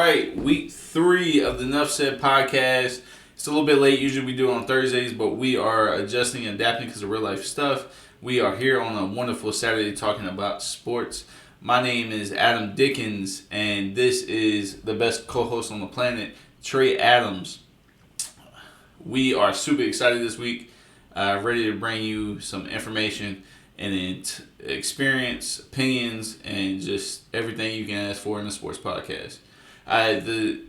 right, week 3 of the Nuff Said podcast. It's a little bit late. Usually we do it on Thursdays, but we are adjusting and adapting because of real life stuff. We are here on a wonderful Saturday talking about sports. My name is Adam Dickens, and this is the best co-host on the planet, Trey Adams. We are super excited this week, ready to bring you some information and experience, opinions, and just everything you can ask for in a sports podcast. The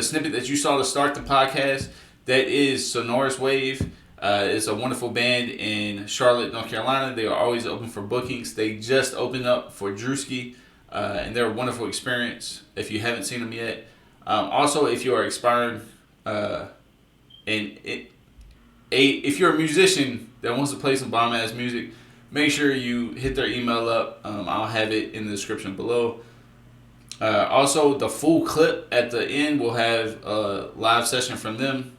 snippet that you saw to start the podcast, that is Sonorous Wave. It's a wonderful band in Charlotte, North Carolina. They are always open for bookings. They just opened up for Drewski, and they're a wonderful experience if you haven't seen them yet. Also, if you are aspiring, if you're a musician that wants to play some bomb-ass music, make sure you hit their email up. I'll have it in the description below. Also, the full clip at the end will have a live session from them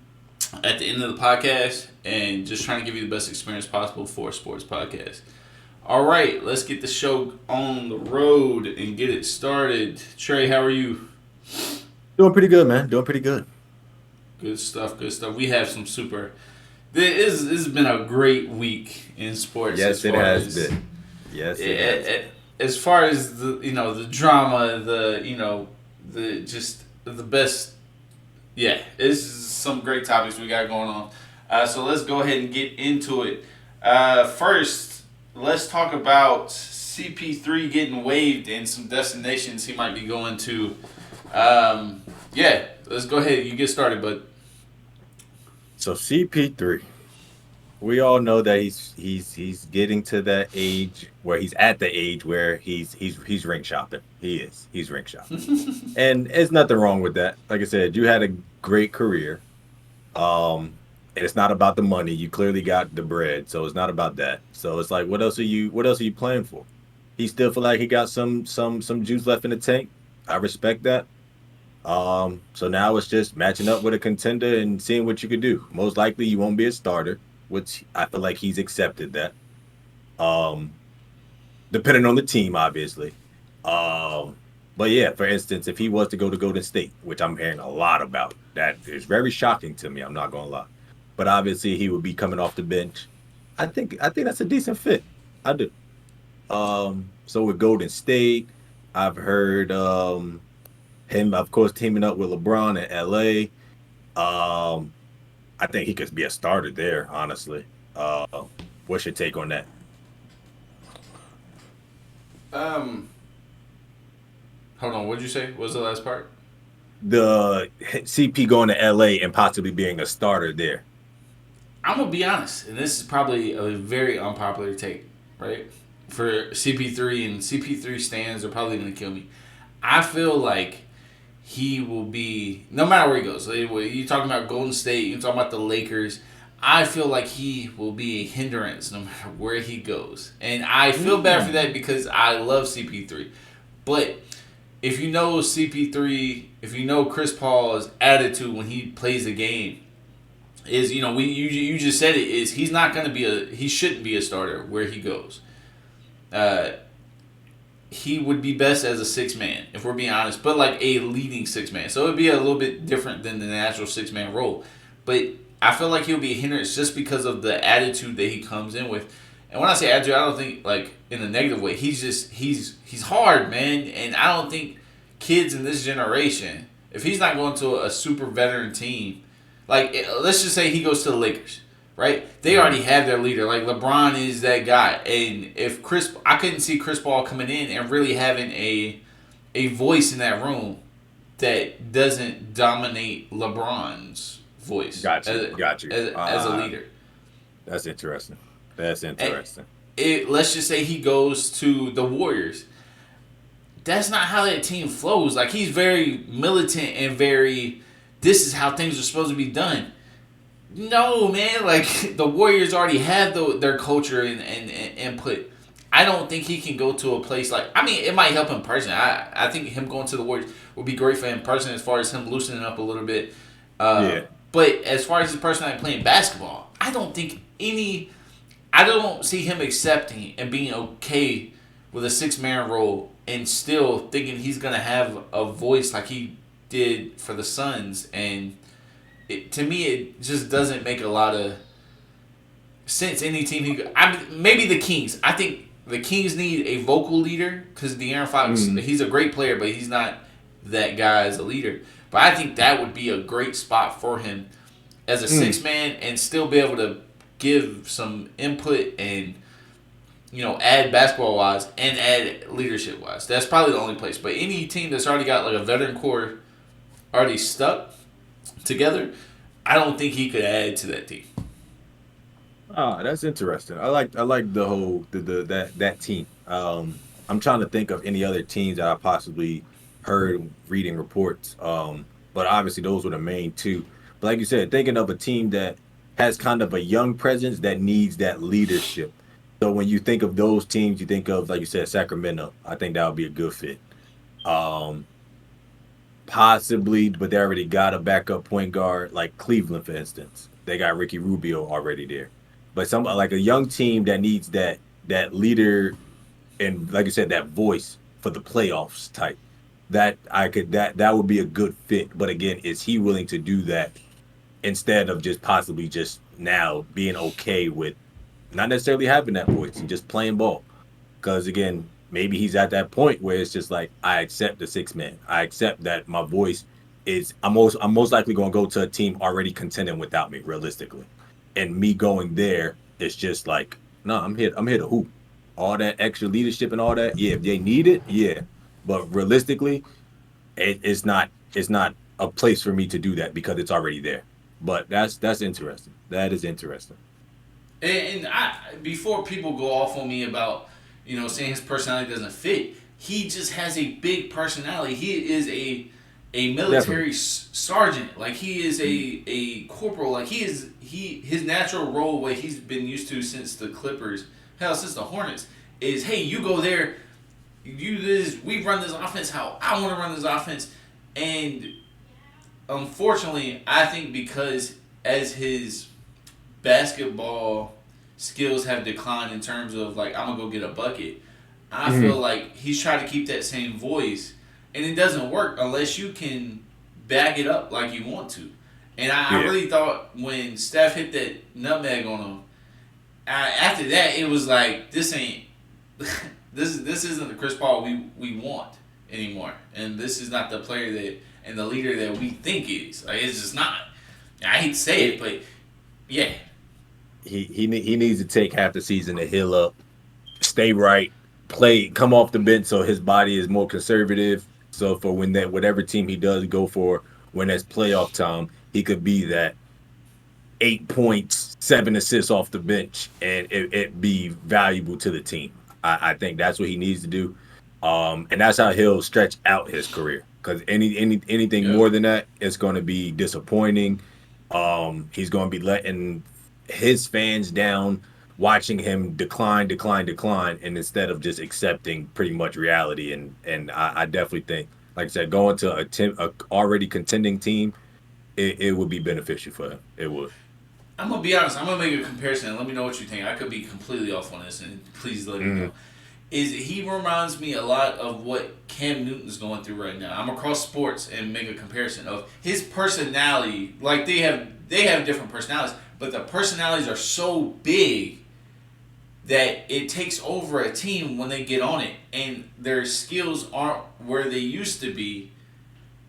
at the end of the podcast, and just trying to give you the best experience possible for a sports podcast. All right, let's get the show on the road and get it started. Trey, how are you? Doing pretty good, man. Doing pretty good. Good stuff, good stuff. We have some super... This has been a great week in sports. Yes, it has been. Yes, it has. As far as the drama, the best. Yeah, this is some great topics we got going on. So let's go ahead and get into it. First, let's talk about CP3 getting waived and some destinations he might be going to. Let's go ahead. You get started, bud. So CP3, we all know that he's getting to that age where he's at the age where he's ring shopping. He's ring shopping, and there's nothing wrong with that. Like I said, you had a great career. And it's not about the money. You clearly got the bread, so it's not about that. So it's like, what else are you playing for? He still feel like he got some juice left in the tank. I respect that. So now it's just matching up with a contender and seeing what you could do. Most likely you won't be a starter, which I feel like he's accepted that. Depending on the team, obviously. But yeah, for instance, if he was to go to Golden State, which I'm hearing a lot about, that is very shocking to me, I'm not gonna lie. But obviously he would be coming off the bench. I think that's a decent fit. I do. So with Golden State, I've heard him, of course, teaming up with LeBron in LA. I think he could be a starter there, honestly. What's your take on that? Hold on, what'd you say? What was the last part? The CP going to LA and possibly being a starter there. I'm gonna be honest, and this is probably a very unpopular take, right? For CP3, and CP3 stands are probably gonna kill me. I feel like he will be, no matter where he goes. You're talking about Golden State, you're talking about the Lakers. I feel like he will be a hindrance no matter where he goes. And I feel bad for that because I love CP3. But if you know CP3, if you know Chris Paul's attitude when he plays a game, is, you just said it, is he's not going to be he shouldn't be a starter where he goes. He would be best as a 6-man, if we're being honest, but like a leading 6-man. So it would be a little bit different than the natural 6-man role. But I feel like he'll be a hindrance just because of the attitude that he comes in with. And when I say attitude, I don't think like in a negative way. He's hard, man. And I don't think kids in this generation, if he's not going to a super veteran team, like let's just say he goes to the Lakers. Right? They already have their leader. Like, LeBron is that guy. And if I couldn't see Chris Paul coming in and really having a voice in that room that doesn't dominate LeBron's voice. Got you. As a leader. That's interesting. Let's just say he goes to the Warriors. That's not how that team flows. Like, he's very militant and very, this is how things are supposed to be done. No, man. Like, the Warriors already have their culture and input. I don't think he can go to a place like... I mean, it might help him personally. I think him going to the Warriors would be great for him personally as far as him loosening up a little bit. But as far as his personality playing basketball, I don't see him accepting and being okay with a 6-man role and still thinking he's gonna have a voice like he did for the Suns, and to me it just doesn't make a lot of sense. Any team maybe the Kings. I think the Kings need a vocal leader because De'Aaron Fox, he's a great player, but he's not that guy as a leader. But I think that would be a great spot for him as a six man and still be able to give some input and add basketball wise and add leadership wise. That's probably the only place. But any team that's already got like a veteran core already stuck together, I don't think he could add to that team. Ah, that's interesting. I like the whole that team. I'm trying to think of any other teams that I possibly heard reading reports. But obviously those were the main two. But like you said, thinking of a team that has kind of a young presence that needs that leadership. So when you think of those teams, you think of, like you said, Sacramento. I think that would be a good fit. Um, Possibly, but they already got a backup point guard, like Cleveland, for instance. They got Ricky Rubio already there. But some like a young team that needs that leader and, like you said, that voice for the playoffs type. That would be a good fit. But again, is he willing to do that instead of just possibly just now being okay with not necessarily having that voice and just playing ball? Because again, maybe he's at that point where it's just like, I accept the six man. I accept that my voice is I'm most likely going to go to a team already contending without me, realistically. And me going there is just like, no, I'm here to hoop. All that extra leadership and all that, yeah, if they need it, yeah. But realistically, it's not a place for me to do that because it's already there. But that's interesting. That is interesting. And before people go off on me about saying his personality doesn't fit, he just has a big personality. He is a military sergeant. Like he is a corporal. Like his natural role, what he's been used to since the Clippers, hell, since the Hornets, is hey, you go there, you do this, we run this offense how I want to run this offense. And unfortunately, I think because as his basketball skills have declined in terms of like I'm gonna go get a bucket, I feel like he's trying to keep that same voice, and it doesn't work unless you can back it up like you want to. And I really thought when Steph hit that nutmeg on him, after that it was like this ain't this isn't the Chris Paul we want anymore, and this is not the player that and the leader that we think is. Like it's just not. I hate to say it, but yeah. He needs to take half the season to heal up, stay right, come off the bench so his body is more conservative. So for when that whatever team he does go for, when it's playoff time, he could be that 8 points, 7 assists off the bench, and it be valuable to the team. I think that's what he needs to do, and that's how he'll stretch out his career. Because anything more than that, it's going to be disappointing. He's going to be letting his fans down, watching him decline, and instead of just accepting pretty much reality. And I definitely think, like I said, going to a already contending team, it would be beneficial for him. It would. I'm gonna be honest. I'm gonna make a comparison and let me know what you think. I could be completely off on this, and please let me know. He reminds me a lot of what Cam Newton's going through right now. I'm across sports and make a comparison of his personality. Like they have different personalities, but the personalities are so big that it takes over a team when they get on it, and their skills aren't where they used to be,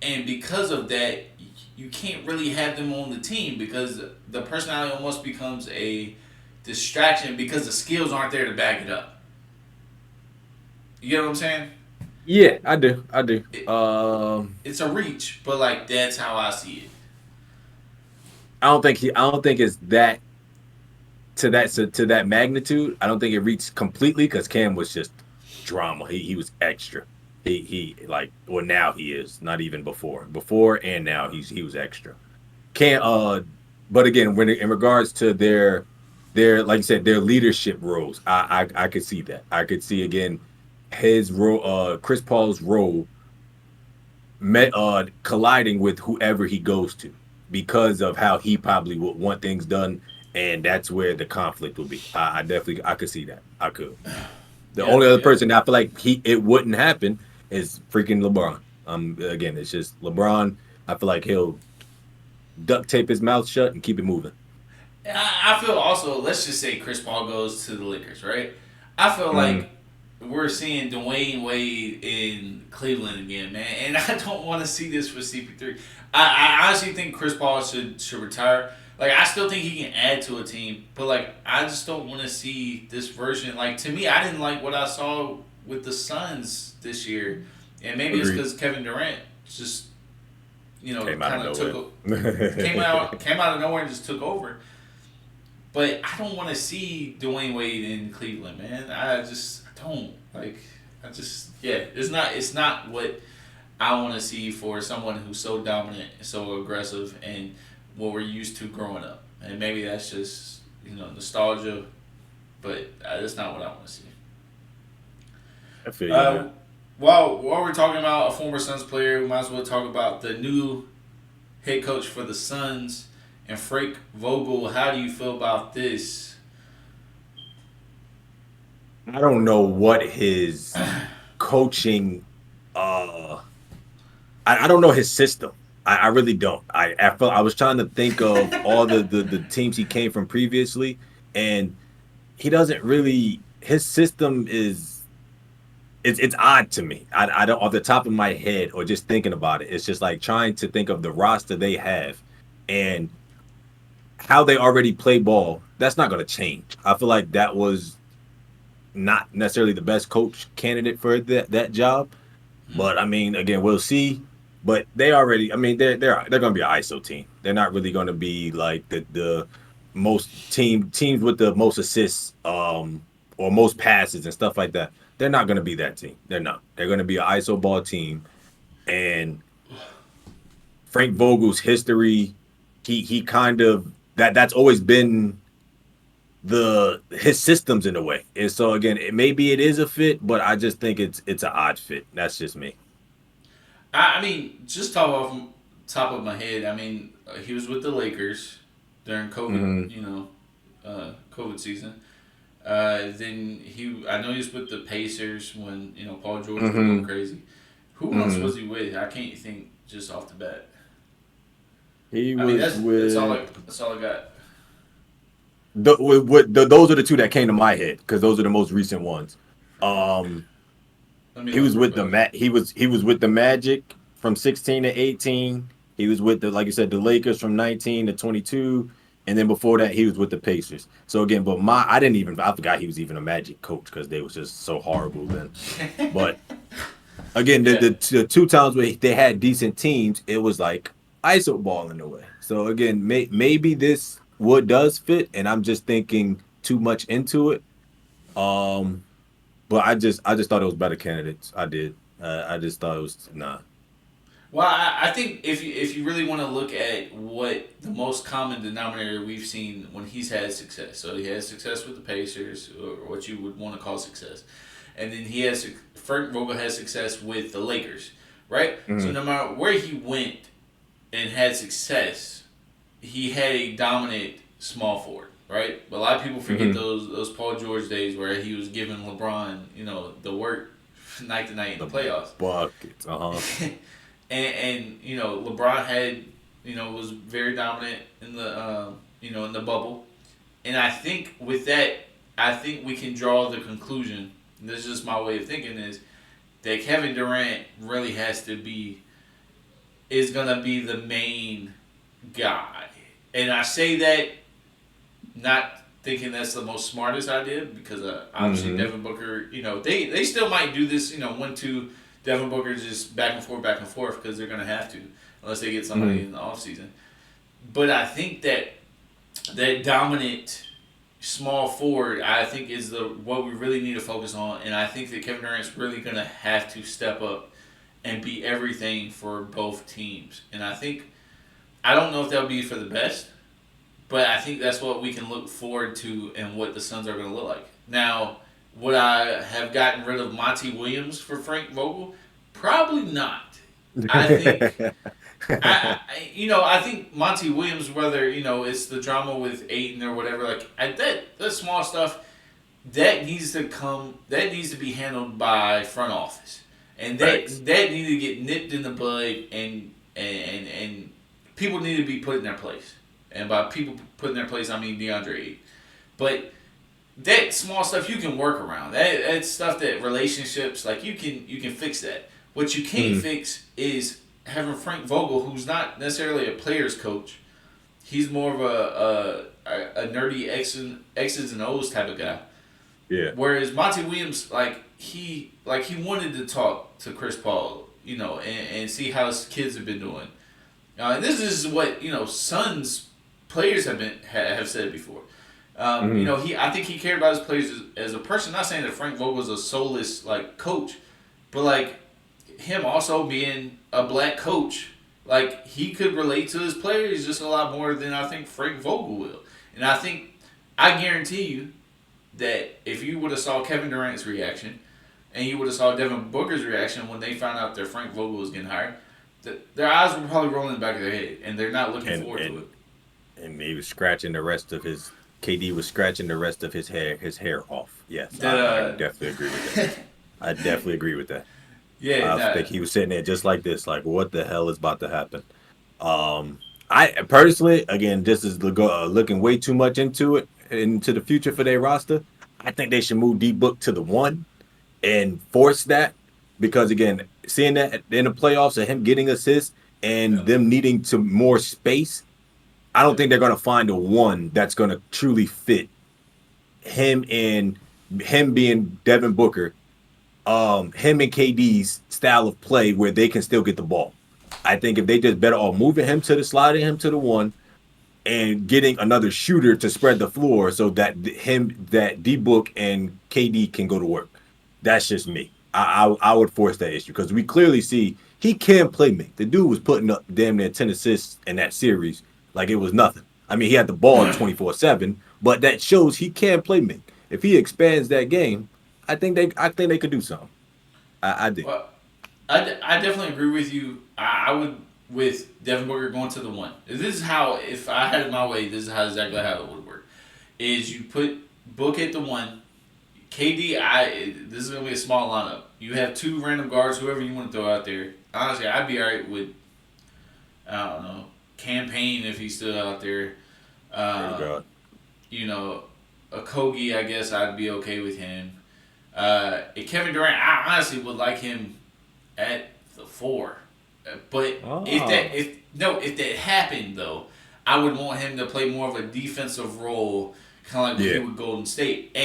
and because of that, you can't really have them on the team because the personality almost becomes a distraction because the skills aren't there to back it up. You get what I'm saying? Yeah, I do. It's a reach, but like that's how I see it. I don't think it's that to that magnitude. I don't think it reached completely because Cam was just drama. He was extra. He like well now he is not even before and now he was extra. Cam but again when in regards to their like you said their leadership roles, I could see that. I could see again his role, Chris Paul's role, colliding with whoever he goes to because of how he probably would want things done, and that's where the conflict will be. I definitely I could see that. I could. The Yeah, only other yeah. person I feel like it wouldn't happen is freaking LeBron. Again, it's just LeBron. I feel like he'll duct tape his mouth shut and keep it moving. I feel also, let's just say Chris Paul goes to the Lakers, right? I feel Mm, like we're seeing Dwayne Wade in Cleveland again, man. And I don't want to see this for CP3. I honestly think Chris Paul should retire. Like, I still think he can add to a team, but, like, I just don't want to see this version. Like, to me, I didn't like what I saw with the Suns this year. And maybe it's agreed. because Kevin Durant just, Came out of kind of nowhere. came out of nowhere and just took over. But I don't want to see Dwayne Wade in Cleveland, man. I don't like. Yeah. It's not what I want to see for someone who's so dominant, so aggressive, and what we're used to growing up. And maybe that's just nostalgia, but that's not what I want to see. I feel you, Uh, man. while we're talking about a former Suns player, we might as well talk about the new head coach for the Suns and Frank Vogel. How do you feel about this? I don't know what his coaching. Uh, I don't know his system. I really don't. I was trying to think of all the teams he came from previously, and he doesn't really. His system is it's odd to me. I don't off the top of my head or just thinking about it. It's just like trying to think of the roster they have and how they already play ball. That's not going to change. I feel like that was not necessarily the best coach candidate for that job. But I mean, again, we'll see. But they already, I mean, they're going to be an ISO team. They're not really going to be like the most teams with the most assists or most passes and stuff like that. They're not going to be that team. They're not. They're going to be an ISO ball team. And Frank Vogel's history, he kind of that's always been the his systems in a way. And so again, maybe it is a fit, but I just think it's an odd fit. That's just me. I mean, just top of my head. I mean, he was with the Lakers during COVID. Mm-hmm. COVID season. Then I know he was with the Pacers when Paul George was going Mm-hmm. crazy. Who else Mm-hmm. was he with? I can't think just off the bat. He I mean, was with that's all I got. those are the two that came to my head because those are the most recent ones. Um, Let me he look was real with the quick. he was with the Magic from 16 to 18. He was with the like you said the Lakers from 19 to 22, and then before that he was with the Pacers. So again, but I forgot he was even a Magic coach because they was just so horrible then. But again, Yeah. the two times where they had decent teams, it was like ISO ball in a way. So again, maybe this what does fit, and I'm just thinking too much into it. Um, but I just thought it was better candidates. I did. I just thought it was nah. Well, I think if you really want to look at what the most common denominator we've seen when he's had success, so he had success with the Pacers, or what you would want to call success, and then Frank Vogel has success with the Lakers, right? So Mm-hmm. no matter where he went and had success, he had a dominant small forward, right? But a lot of people forget Mm-hmm. those Paul George days where he was giving LeBron, the work night to night in the The playoffs. buckets. Uh-huh. and LeBron had was very dominant in the in the bubble, and I think with that, I think we can draw the conclusion. And this is just my way of thinking is that Kevin Durant really is gonna be the main guy, and I say that not thinking that's the most smartest idea because obviously Mm-hmm. Devin Booker, they still might do this, 1-2 Devin Booker just back and forth because they're gonna have to unless they get somebody Mm-hmm. in the offseason. But I think that dominant small forward, I think is the what we really need to focus on, and I think that Kevin Durant's really gonna have to step up and be everything for both teams. And I don't know if that'll be for the best, but I think that's what we can look forward to and what the Suns are going to look like. Now, would I have gotten rid of Monty Williams for Frank Vogel? Probably not. I think I think Monty Williams, whether it's the drama with Aiton or whatever, like that small stuff. that needs to come. That needs to be handled by front office, and Facts. that needs to get nipped in the bud, and people need to be put in their place. And by people put in their place, I mean DeAndre Ayton. But that small stuff you can work around. That's stuff that relationships like you can fix that. What you can't fix is having Frank Vogel, who's not necessarily a player's coach. He's more of a nerdy X's and O's type of guy. Yeah. Whereas Monty Williams, he wanted to talk to Chris Paul, and see how his kids have been doing. And this is what Suns players have said before. I think he cared about his players as a person. Not saying that Frank Vogel is a soulless coach, but him also being a black coach, he could relate to his players just a lot more than I think Frank Vogel will. And I guarantee you that if you would have saw Kevin Durant's reaction, and you would have saw Devin Booker's reaction when they found out that Frank Vogel was getting hired, their eyes were probably rolling in the back of their head, and they're not looking forward to it. And he was scratching the rest of his. KD was scratching the rest of his hair off. Yes, I definitely agree with that. I definitely agree with that. Yeah, I think he was sitting there just like this, like, what the hell is about to happen? I personally, again, just as looking way too much into the future for their roster. I think they should move D-Book to the 1 and force that, because again, seeing that in the playoffs and him getting assists and them needing to more space, I don't think they're going to find a 1 that's going to truly fit him and him being Devin Booker, him and KD's style of play where they can still get the ball. I think if they just better off sliding him to the 1 and getting another shooter to spread the floor so that D-Book and KD can go to work. That's just me. I would force that issue because we clearly see he can play make. The dude was putting up damn near 10 assists in that series like it was nothing. I mean, he had the ball 24/7, but that shows he can play make. If he expands that game, I think they could do something. I do. Well, I definitely agree with you. I would with Devin Booker going to the 1. This is how, if I had it my way, this is exactly how it would work. Is you put Book at the 1, KD. This is gonna be a small lineup. You have 2 random guards, whoever you want to throw out there. Honestly, I'd be alright with, I don't know, Campaign if he's still out there. A Kogi, I guess I'd be okay with him. Kevin Durant, I honestly would like him at the 4. But if that happened though, I would want him to play more of a defensive role, kind of like what he would Golden State.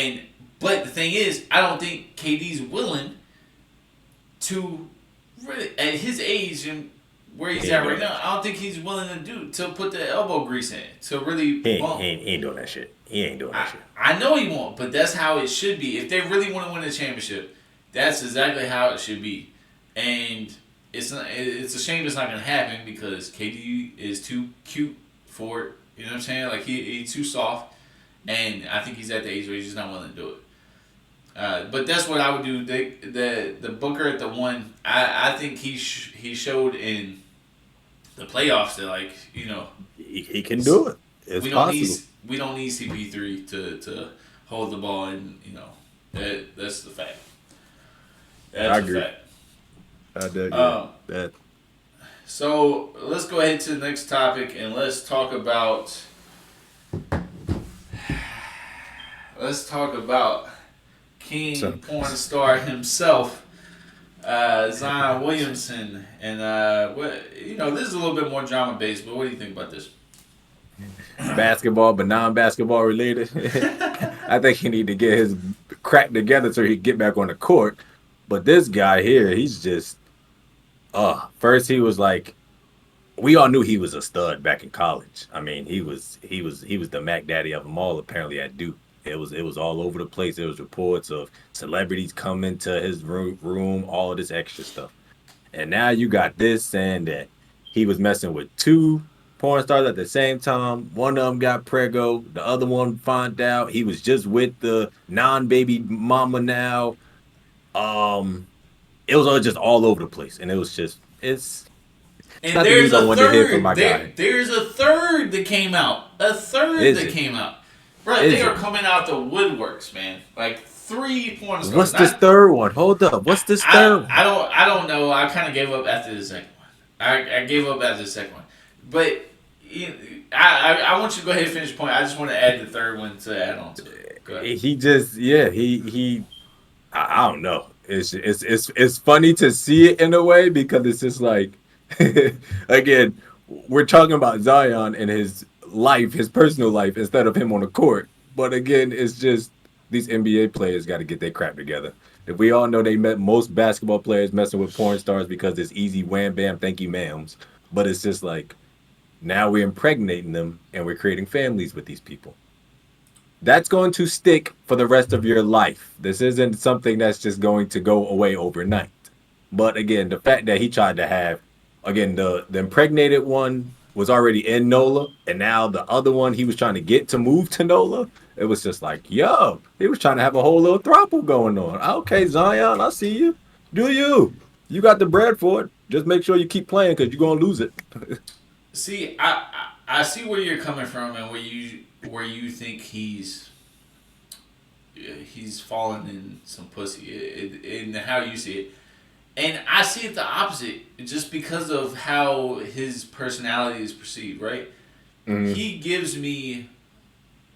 But the thing is, I don't think KD's willing to really, at his age and where he's at right now, I don't think he's willing to put the elbow grease in to really. He ain't doing that shit. He ain't doing that shit. I know he won't, but that's how it should be. If they really want to win a championship, that's exactly how it should be. And it's a shame it's not going to happen because KD is too cute for it. You know what I'm saying? Like he's too soft, and I think he's at the age where he's just not willing to do it. But that's what I would do. The Booker at the 1. I think he showed in the playoffs that he can do it. It's possible. We don't need CP3 to hold the ball, and that's the fact. That's I agree. Fact. I do that. So let's go ahead to the next topic and let's talk about King porn star himself, Zion Williamson, and this is a little bit more drama based. But what do you think about this? Basketball, but non-basketball related. I think he need to get his crap together so he can get back on the court. But this guy here, he's just. First he was like, we all knew he was a stud back in college. I mean, he was the Mac Daddy of them all. Apparently at Duke, it was all over the place. There was reports of celebrities coming to his room, all of this extra stuff. And now you got this saying that he was messing with 2 porn stars at the same time. One of them got preggo. The other one found out he was just with the non-baby mama now. It was all just all over the place, and it was just it's. And there's a third. There's a third that came out. That came out. Bro, they Is are it? coming out the woodworks, man. Like 3 porn stars. What's this third one? Hold up. What's this third one? I don't know. I kind of gave up after the second one. I gave up after the second one. But you, I want you to go ahead and finish your point. I just want to add the third one to add on to it. Go ahead. He just, yeah, he. I don't know. It's funny to see it in a way because it's just like, again, we're talking about Zion and his life, his personal life, instead of him on the court. But again, it's just these NBA players got to get their crap together. If we all know they met most basketball players messing with porn stars because it's easy wham bam thank you ma'ams, but it's just like now we're impregnating them and we're creating families with these people. That's going to stick for the rest of your life. This isn't something that's just going to go away overnight. But again, the fact that he tried to have, again, the impregnated one was already in NOLA, and now the other one he was trying to get to move to NOLA. It was just like, yo, he was trying to have a whole little throuple going on. Okay, Zion, I see you. Do you? You got the bread for it. Just make sure you keep playing because you're gonna lose it. See, I see where you're coming from and where you think he's fallen in some pussy in how you see it. And I see it the opposite, just because of how his personality is perceived. Right? Mm, He gives me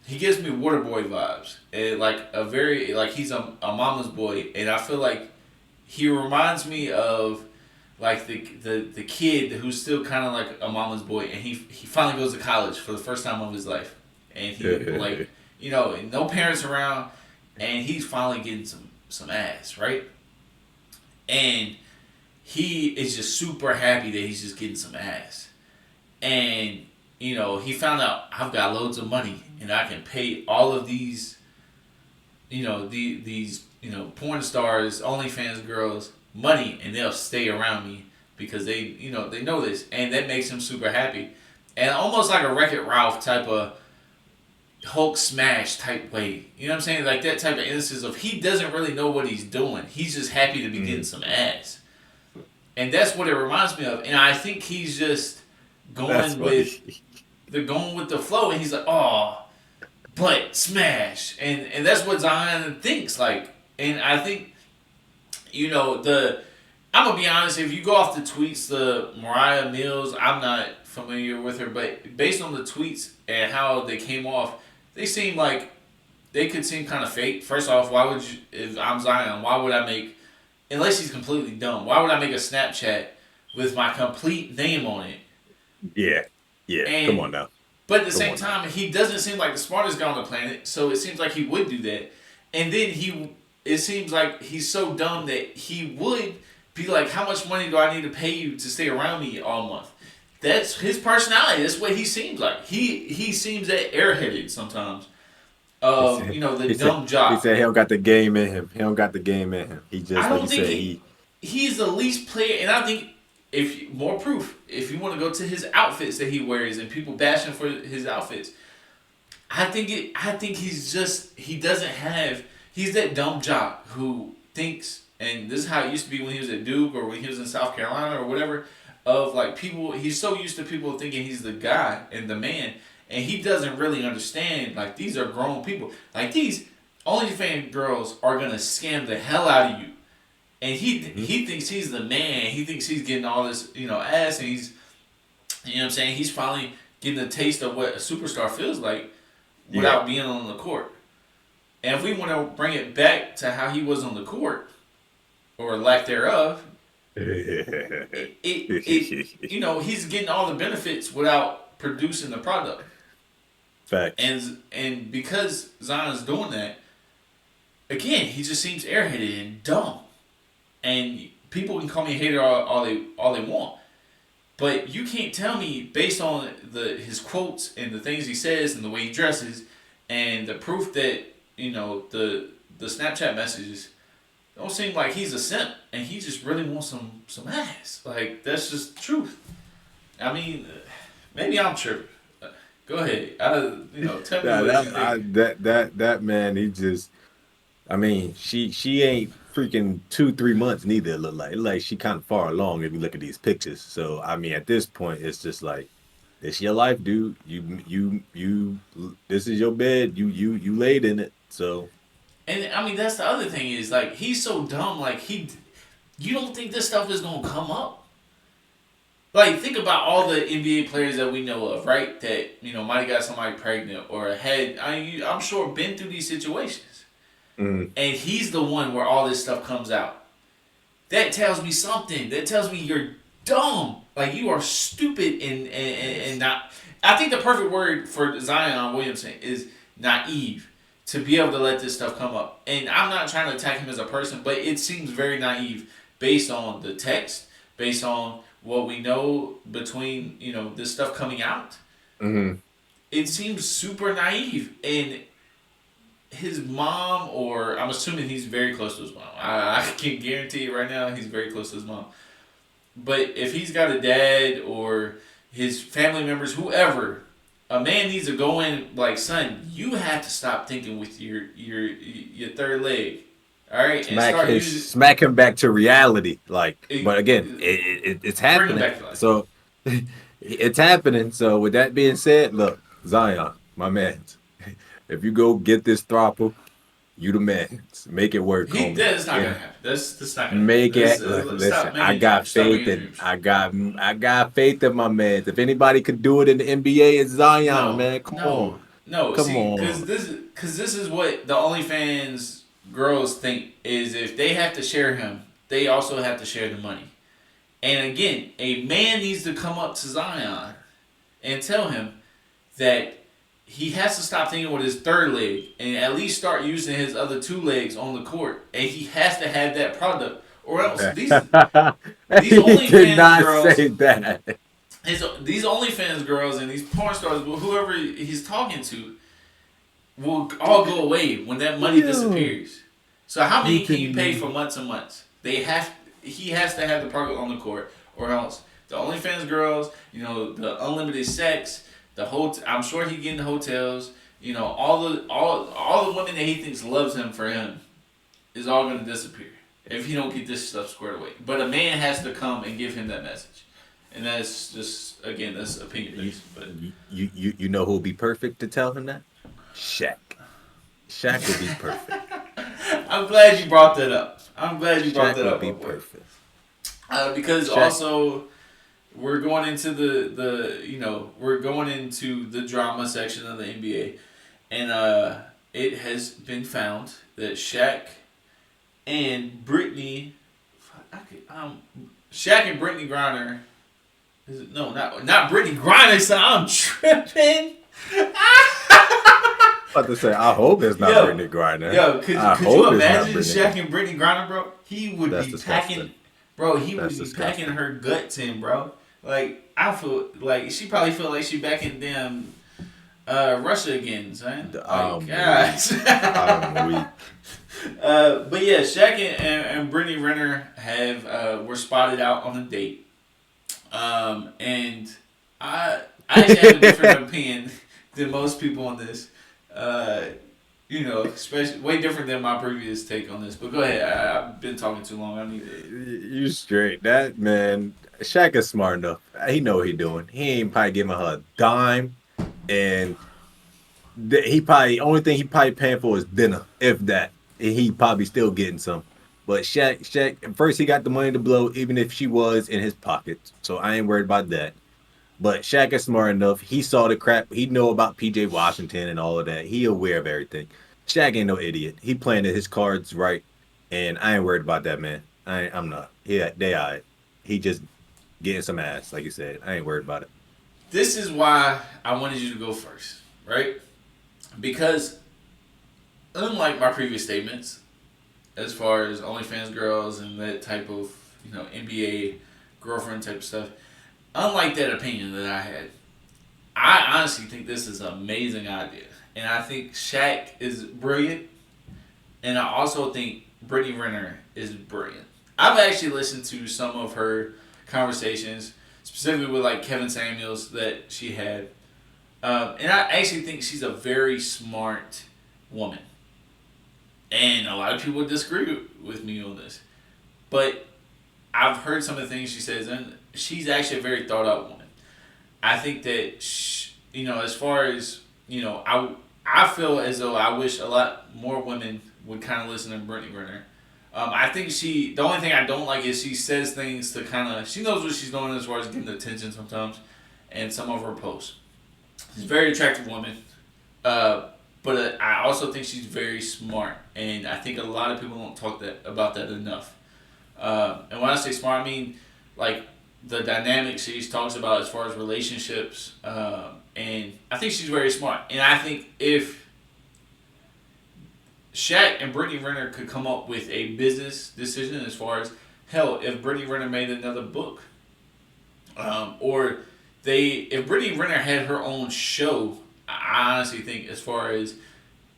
Waterboy vibes, and like a very like he's a mama's boy, and I feel like he reminds me of like the kid who's still kind of like a mama's boy, and he finally goes to college for the first time of his life, and he like no parents around, and he's finally getting some ass, right? And he is just super happy that he's just getting some ass. And, he found out I've got loads of money and I can pay all of these, these, porn stars, OnlyFans girls money and they'll stay around me because they know this. And that makes him super happy. And almost like a Wreck-It Ralph type of Hulk smash type way. You know what I'm saying? Like that type of instance of he doesn't really know what he's doing. He's just happy to be getting some ass. And that's what it reminds me of. And I think he's just going going with the flow and he's like, oh, but smash. And that's what Zion thinks like. And I think, I'm gonna be honest, if you go off the tweets, the Mariah Mills, I'm not familiar with her, but based on the tweets and how they came off, they seem like they could seem kind of fake. First off, why would you, if I'm Zion, why would I make, unless he's completely dumb, why would I make a Snapchat with my complete name on it? yeah, yeah. Come on And, now. but at the Come same on now. time, he doesn't seem like the smartest guy on the planet, so it seems like he would do that. And then it seems like he's so dumb that he would be like, how much money do I need to pay you to stay around me all month? That's his personality. That's what he seems like. He seems that airheaded sometimes. The He said dumb he jock. said he don't got the game in him. He don't got the game in him. He just I like you don't think said he's the least player, and I think if more proof, if you want to go to his outfits that he wears and people bash him for his outfits, I think he doesn't have, he's that dumb jock who thinks, and this is how it used to be when he was at Duke or when he was in South Carolina or whatever, of like people, he's so used to people thinking he's the guy and the man, and he doesn't really understand like these are grown people. Like these OnlyFans girls are gonna scam the hell out of you. And he thinks he's the man. He thinks he's getting all this, ass, and he's, what I'm saying, he's finally getting a taste of what a superstar feels like yeah. without being on the court. And if we want to bring it back to how he was on the court, or lack thereof, he's getting all the benefits without producing the product. Facts. And because Zion's doing that, again, he just seems airheaded and dumb. And people can call me a hater all they want, but you can't tell me based on his quotes and the things he says and the way he dresses and the proof that the Snapchat messages don't seem like he's a simp and he just really wants some ass. Like that's just the truth. I mean, maybe I'm tripping. Go ahead. Tell me Nah, what you think. that man, he just I mean, she ain't freaking 2 3 months neither. It look like she kind of far along if you look at these pictures. So I mean, at this point, it's just like It's your life, dude. You. This is your bed. You laid in it. So And I mean, that's the other thing is like he's so dumb. Like you don't think this stuff is gonna come up? Like think about all the NBA players that we know of, right? That might have got somebody pregnant or had. I'm sure been through these situations, mm, and he's the one where all this stuff comes out. That tells me something. That tells me you're dumb. Like you are stupid and not. I think the perfect word for Zion Williamson is naive to be able to let this stuff come up. And I'm not trying to attack him as a person, but it seems very naive based on the text, based on what we know between this stuff coming out. mm, It seems super naive, and his mom, or I'm assuming he's very close to his mom. I can guarantee it right now. He's very close to his mom. But if he's got a dad or his family members, whoever, a man needs to go in like, son, you have to stop thinking with your third leg, all right, and start using. smack him back to reality. Like, but again, it's Bring him happening. back to life. So it's happening. So with that being said, look, Zion, my man, if you go get this throuple, you the man. Make it work, homie. That's not gonna happen. That's not gonna Make happen. it. Look, Stop listen, I making got dreams. Stop faith making in. dreams. I got faith in my man. If anybody could do it in the NBA, it's Zion, No, man. Come no, on, no. come See, because on. this is what the OnlyFans girls think is if they have to share him, they also have to share the money. And again, a man needs to come up to Zion and tell him that he has to stop thinking with his third leg and at least start using his other two legs on the court. And he has to have that product, or else these He did OnlyFans not girls, say that. these OnlyFans girls and these porn stars, whoever he's talking to, will all go away when that money disappears. So how many can you pay for months and months? He has to have the product on the court, or else the OnlyFans girls, the unlimited sex, I'm sure he getting the hotels, all the women that he thinks loves him for him is all gonna disappear if he don't get this stuff squared away. But a man has to come and give him that message. And that's just again, that's opinion based. But You know who'll be perfect to tell him that? Shaq. Shaq would be perfect. I'm glad you brought that up. Shaq would be perfect. Because Shaq. also we're going into the drama section of the NBA, and it has been found that Shaq and Brittany, Shaq and Brittany Griner. No, not Brittany Griner. So I'm tripping. About to say, I hope it's not Brittany Griner. Yo, could you imagine Shaq and Brittany Griner, bro? He would be disgusting. packing, bro. He would That's be disgusting. packing her guts in, bro. Like I feel like she probably feel like she back in damn Russia again, son. Like, gosh. I'm weak. But yeah, Shaq and Brittany Renner were spotted out on a date. And I actually have a different opinion than most people on this. Especially way different than my previous take on this. But go ahead. I've been talking too long. I need to. You straight. That man, Shaq is smart enough. He know what he doing. He ain't probably giving her a dime, and only thing he probably paying for is dinner, if that. And he probably still getting some. But Shaq, first he got the money to blow, even if she was in his pocket. So I ain't worried about that. But Shaq is smart enough. He saw the crap. He know about PJ Washington and all of that. He aware of everything. Shaq ain't no idiot. He playing his cards right, and I ain't worried about that, man. I'm not. Yeah, they all right. He just getting some ass, like you said. I ain't worried about it. This is why I wanted you to go first, right? Because unlike my previous statements, as far as OnlyFans girls and that type of NBA girlfriend type of stuff, unlike that opinion that I had, I honestly think this is an amazing idea. And I think Shaq is brilliant. And I also think Brittany Renner is brilliant. I've actually listened to some of her conversations, specifically with like Kevin Samuels that she had. And I actually think she's a very smart woman. And a lot of people disagree with me on this. But I've heard some of the things she says, and she's actually a very thought out woman. I think that as far as I feel as though I wish a lot more women would kind of listen to Brittany Renner. I think the only thing I don't like is she says things to kind of, she knows what she's doing as far as getting attention sometimes, and some of her posts. She's a very attractive woman, but I also think she's very smart, and I think a lot of people don't talk about that enough. And when I say smart, I mean like the dynamics she talks about as far as relationships, and I think she's very smart. And I think if Shaq and Brittany Renner could come up with a business decision as far as hell, if Brittany Renner made another book, or if Brittany Renner had her own show, I honestly think as far as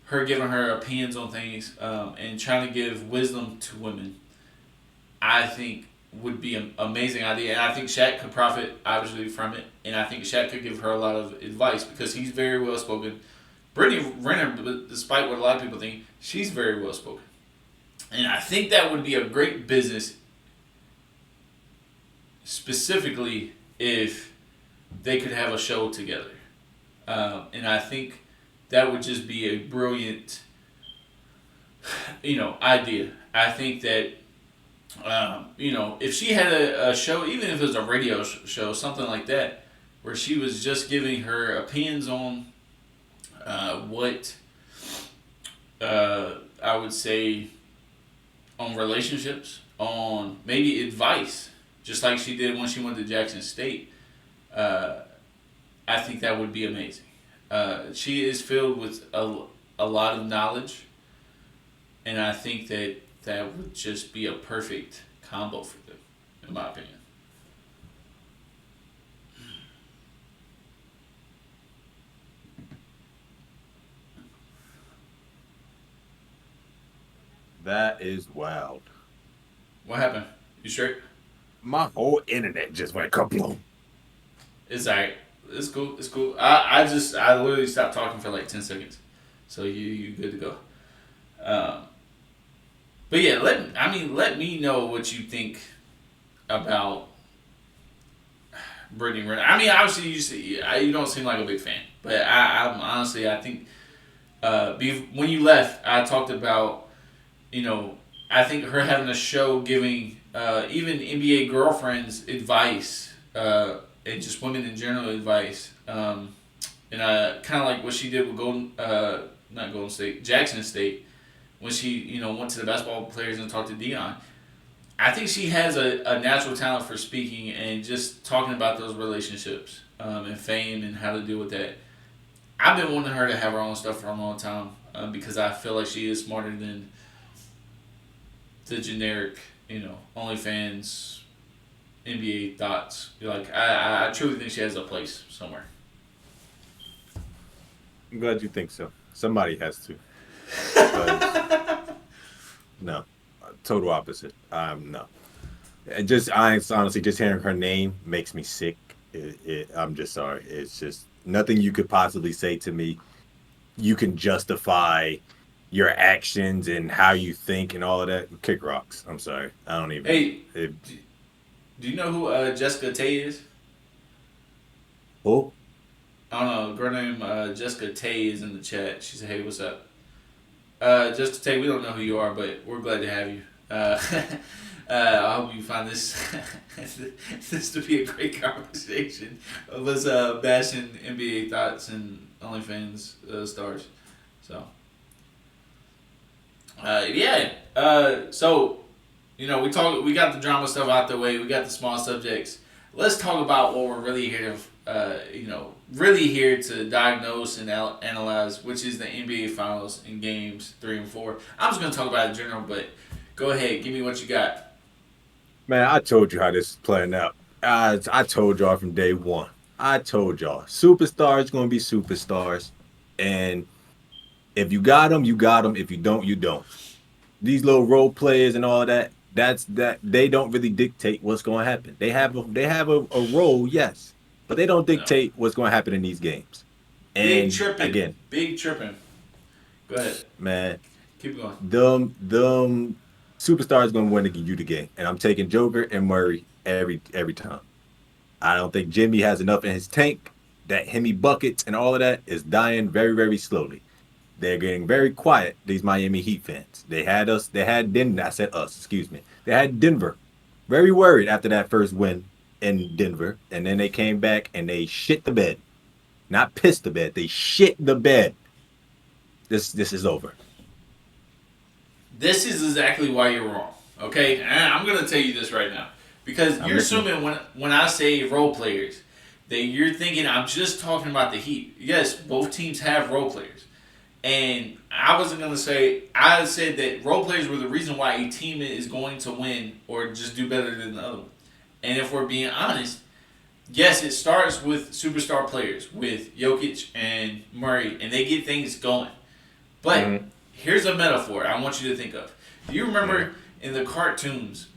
her giving her opinions on things, and trying to give wisdom to women, I think would be an amazing idea. And I think Shaq could profit obviously from it, and I think Shaq could give her a lot of advice because he's very well spoken. Brittany Renner, despite what a lot of people think, she's very well spoken. And I think that would be a great business, specifically if they could have a show together. And I think that would just be a brilliant, idea. I think that, if she had a show, even if it was a radio show, something like that, where she was just giving her opinions on what I would say on relationships, on maybe advice, just like she did when she went to Jackson State. I think that would be amazing. She is filled with a lot of knowledge, and I think that would just be a perfect combo for them, in my opinion. That is wild. What happened? You straight? My whole internet just went kaboom. It's alright. It's cool. It's cool. I literally stopped talking for like 10 seconds, so you good to go. But yeah, let me know what you think about Brittany Renner. I mean, obviously you don't seem like a big fan, but I'm honestly, I think when you left, I talked about, I think her having a show giving even NBA girlfriends advice, and just women in general advice, and kind of like what she did with not Golden State, Jackson State, when she went to the basketball players and talked to Dion. I think she has a natural talent for speaking and just talking about those relationships, and fame and how to deal with that. I've been wanting her to have her own stuff for a long time, because I feel like she is smarter than the generic, OnlyFans, NBA thoughts. Like I truly think she has a place somewhere. I'm glad you think so. Somebody has to. 'Cause- no, total opposite. No, and honestly, just hearing her name makes me sick. I'm just sorry. It's just nothing you could possibly say to me. You can justify your actions and how you think and all of that. Kick rocks. I'm sorry. I don't even. Hey, do you know who Jessica Tay is? Who? I don't know. A girl named Jessica Tay is in the chat. She said, "Hey, what's up?" Jessica Tay, we don't know who you are, but we're glad to have you. I hope you find this this to be a great conversation of us bashing NBA thoughts and OnlyFans stars. So, yeah. So, we got the drama stuff out the way. We got the small subjects. Let's talk about what we're really here to, really here to diagnose and analyze, which is the NBA Finals in games 3 and 4. I'm just gonna talk about it in general, but go ahead, give me what you got. Man, I told you how this is playing out. I told y'all from day one. I told y'all, superstars gonna be superstars, and if you got them, you got them. If you don't, you don't. These little role players and all that. That they don't really dictate what's going to happen. They have a role, yes, but they don't dictate what's going to happen in these games. And Big tripping. Again, big tripping. Go ahead, man. Keep going. Them superstars going to win you the game, and I'm taking Joker and Murray every time. I don't think Jimmy has enough in his tank. That Hemi buckets and all of that is dying very, very slowly. They're getting very quiet, these Miami Heat fans. They had Denver, I said us, excuse me. They had Denver very worried after that first win in Denver. And then they came back and they shit the bed. Not pissed the bed, they shit the bed. This is over. This is exactly why you're wrong. Okay, and I'm gonna tell you this right now because you're assuming when I say role players that you're thinking I'm just talking about the Heat. Yes, both teams have role players, and I wasn't gonna say. I said that role players were the reason why a team is going to win or just do better than the other one. And if we're being honest, yes, it starts with superstar players with Jokic and Murray, and they get things going. But here's a metaphor I want you to think of. Do you remember in the cartoons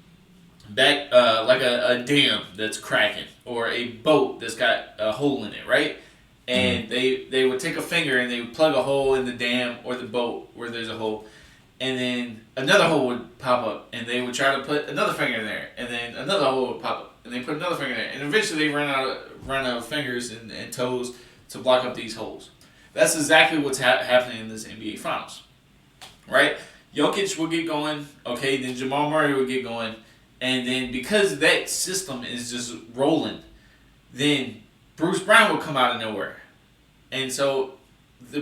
back like a dam that's cracking or a boat that's got a hole in it, right? And they would take a finger and they would plug a hole in the dam or the boat where there's a hole, and then another hole would pop up and they would try to put another finger in there, and then another hole would pop up and they put another finger in there, and eventually they run out of fingers and toes to block up these holes. That's exactly what's happening in this NBA Finals, right? Jokic will get going, okay, then Jamal Murray will get going, and then because that system is just rolling, then Bruce Brown will come out of nowhere. And so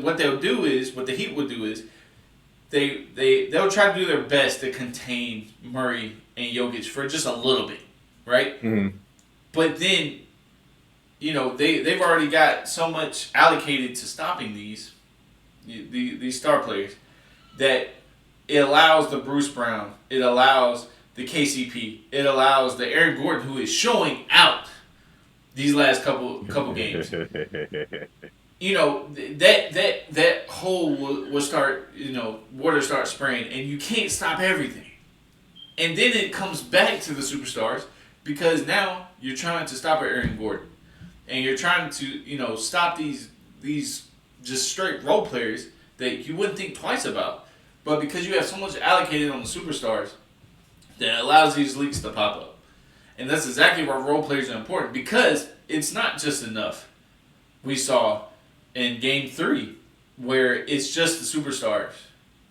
what the Heat will do is they'll try to do their best to contain Murray and Jokic for just a little bit, right? Mm-hmm. But then, they've already got so much allocated to stopping these star players that it allows the Bruce Brown, it allows the KCP, it allows the Aaron Gordon, who is showing out these last couple games. That hole will start, water starts spraying, and you can't stop everything. And then it comes back to the superstars because now you're trying to stop Aaron Gordon. And you're trying to, stop these just straight role players that you wouldn't think twice about. But because you have so much allocated on the superstars, that allows these leaks to pop up. And that's exactly why role players are important. Because it's not just enough. We saw in Game 3 where it's just the superstars.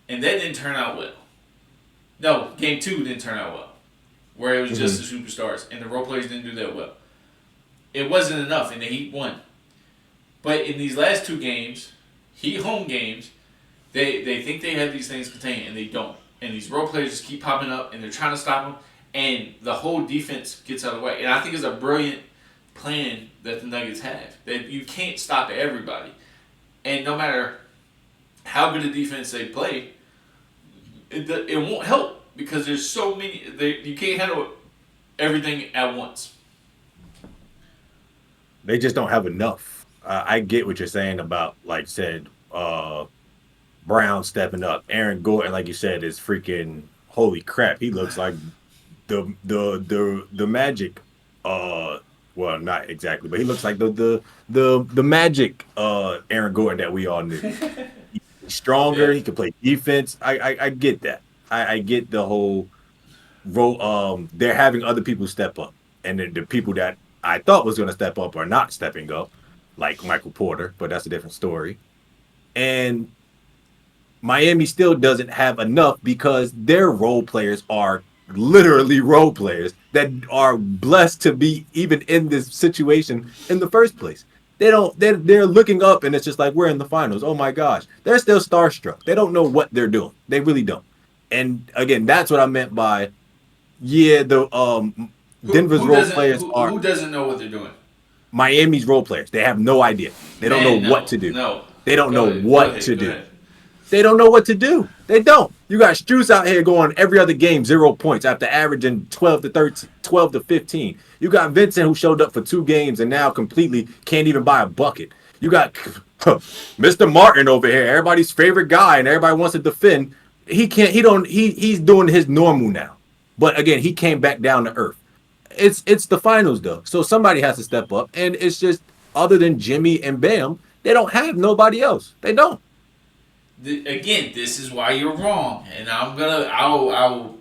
And that didn't turn out well. No, Game 2 didn't turn out well. Where it was just the superstars. And the role players didn't do that well. It wasn't enough, and the Heat won. But in these last two games, Heat home games, they think they have these things contained, and they don't. And these role players just keep popping up, and they're trying to stop them, and the whole defense gets out of the way. And I think it's a brilliant plan that the Nuggets have, that you can't stop everybody. And no matter how good a defense they play, it won't help because there's so many. You can't handle everything at once. They just don't have enough. I get what you're saying about, like you said, Brown stepping up. Aaron Gordon, like you said, is freaking holy crap. He looks like the Magic. Well, not exactly, but he looks like the Magic Aaron Gordon that we all knew. He's stronger. Yeah. He can play defense. I get that. I get the whole role. They're having other people step up, and the people that I thought was going to step up are not stepping up, like Michael Porter, but that's a different story. And Miami still doesn't have enough because their role players are literally role players that are blessed to be even in this situation in the first place. They're looking up and it's just like, we're in the finals. Oh my gosh. They're still starstruck. They don't know what they're doing. They really don't. And again, that's what I meant by, Denver's role players are. Who doesn't know what they're doing? Miami's role players. They have no idea. They don't know what to do. No. They don't know what to do. They don't know what to do. They don't. You got Strus out here going every other game 0 points after averaging 12 to 15. You got Vincent who showed up for 2 games and now completely can't even buy a bucket. You got Mr. Martin over here, everybody's favorite guy, and everybody wants to defend. He's doing his normal now. But again, he came back down to earth. It's the finals though, so somebody has to step up, and it's just other than Jimmy and Bam, they don't have nobody else. They don't. Again, this is why you're wrong, and I'll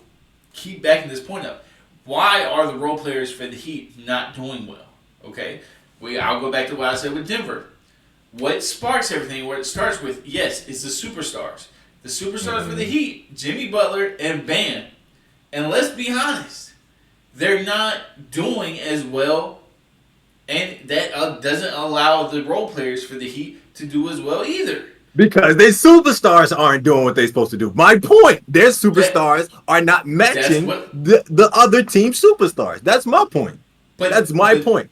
keep backing this point up. Why are the role players for the Heat not doing well? Okay, I'll go back to what I said with Denver. What sparks everything? What it starts with? Yes, it's the superstars. The superstars for the Heat, Jimmy Butler and Bam. And let's be honest, they're not doing as well, and that doesn't allow the role players for the Heat to do as well either. Because their superstars aren't doing what they're supposed to do. My point, their That, superstars are not matching what, the other team superstars. That's my point. That's my point.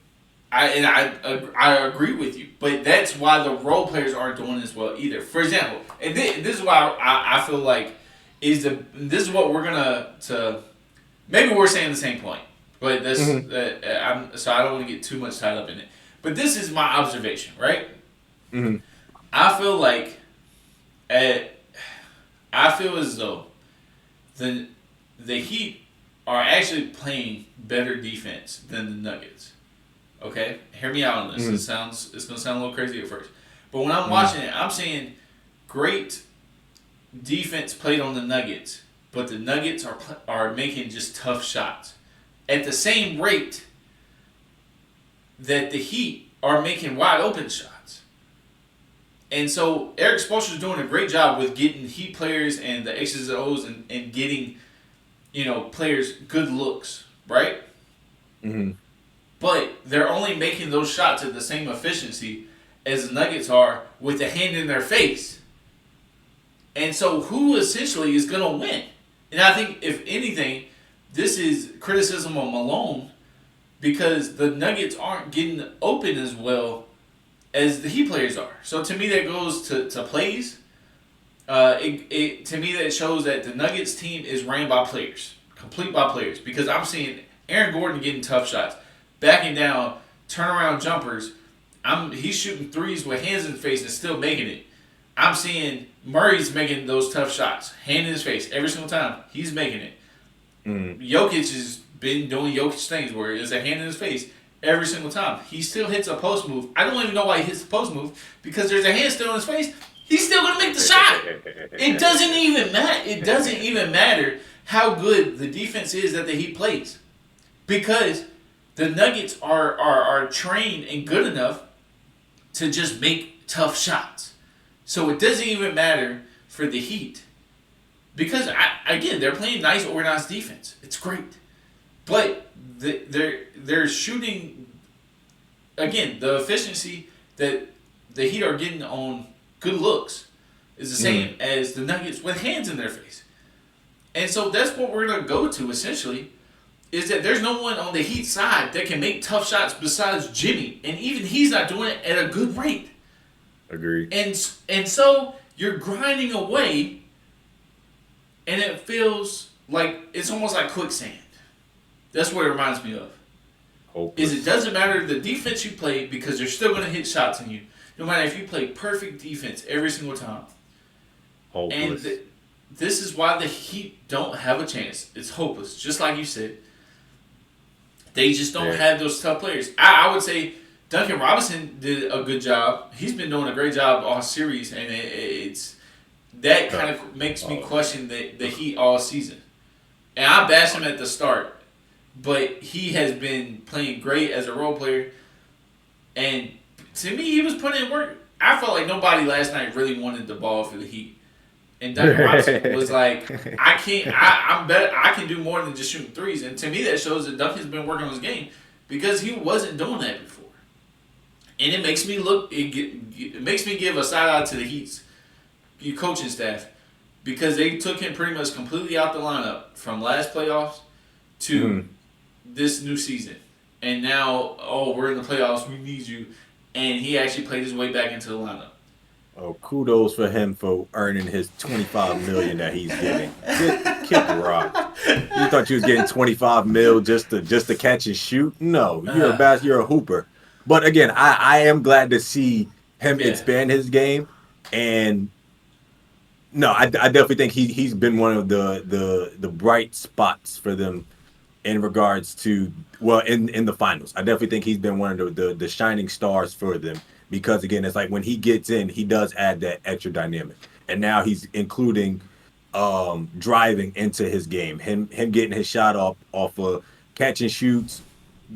I agree with you, but that's why the role players aren't doing as well either. For example, and this is why I feel like this is what we're to maybe we're saying the same point, but this so I don't want to get too much tied up in it. But this is my observation, right? Mm-hmm. I feel like I feel as though the Heat are actually playing better defense than the Nuggets. Okay, hear me out on this. It's gonna sound a little crazy at first, but when I'm watching it, I'm seeing great defense played on the Nuggets, but the Nuggets are making just tough shots at the same rate that the Heat are making wide open shots. And so Eric Spoelstra is doing a great job with getting Heat players and the X's and O's and getting players good looks, right? Mm-hmm. But they're only making those shots at the same efficiency as the Nuggets are with a hand in their face. And so who essentially is going to win? And I think, if anything, this is criticism of Malone because the Nuggets aren't getting open as well as the Heat players are. So to me, that goes to plays. To me, that shows that the Nuggets team is ran by players, complete by players. Because I'm seeing Aaron Gordon getting tough shots, backing down, turnaround jumpers. He's shooting threes with hands in his face and still making it. I'm seeing Murray's making those tough shots, hand in his face every single time. He's making it. Jokic has been doing Jokic things where it's a hand in his face every single time. He still hits a post move. I don't even know why he hits the post move because there's a hand still in his face. He's still gonna make the shot. It doesn't even matter. It doesn't even matter how good the defense is that the Heat plays, because the Nuggets are trained and good enough to just make tough shots. So it doesn't even matter for the Heat. Because, again, they're playing nice, organized defense. It's great. But they're shooting, again, the efficiency that the Heat are getting on good looks is the same as the Nuggets with hands in their face. And so that's what we're going to go to, essentially, is that there's no one on the Heat side that can make tough shots besides Jimmy. And even he's not doing it at a good rate. Agreed. And so you're grinding away, and it feels like it's almost like quicksand. That's what it reminds me of. Hopeless. Is it doesn't matter the defense you play because they're still going to hit shots on you. No matter if you play perfect defense every single time. Hopeless. And this is why the Heat don't have a chance. It's hopeless. Just like you said. They just don't have those tough players. I would say Duncan Robinson did a good job. He's been doing a great job all series, and it's that kind of makes me question the Heat all season. And I bashed him at the start, but he has been playing great as a role player. And to me, he was putting in work. I felt like nobody last night really wanted the ball for the Heat. And Duncan Robinson was like, I'm better. I can do more than just shooting threes. And to me, that shows that Duncan's been working on his game because he wasn't doing that before. And it makes me it makes me give a side eye to the Heat's coaching staff because they took him pretty much completely out the lineup from last playoffs to this new season. And now, we're in the playoffs. We need you. And he actually played his way back into the lineup. Oh, kudos for him for earning his $25 million that he's getting. Kick rock. You thought you was getting $25 million just to catch and shoot? No, you're a hooper. But again, I am glad to see him expand his game, and no, I definitely think he's been one of the bright spots for them in regards to in the finals. I definitely think he's been one of the shining stars for them. Because, again, it's like when he gets in, he does add that extra dynamic. And now he's including driving into his game. Him getting his shot off of catch and shoots,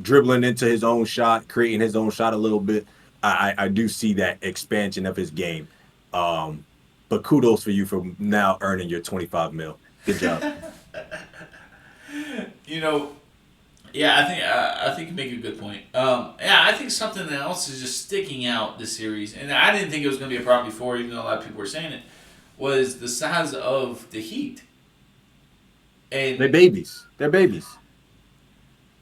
dribbling into his own shot, creating his own shot a little bit. I do see that expansion of his game. But kudos for you for now earning your 25 mil. Good job. You know, yeah, I think you make a good point. Yeah, I think something else is just sticking out this series, and I didn't think it was going to be a problem before, even though a lot of people were saying it, was the size of the Heat. And They're babies. They're babies.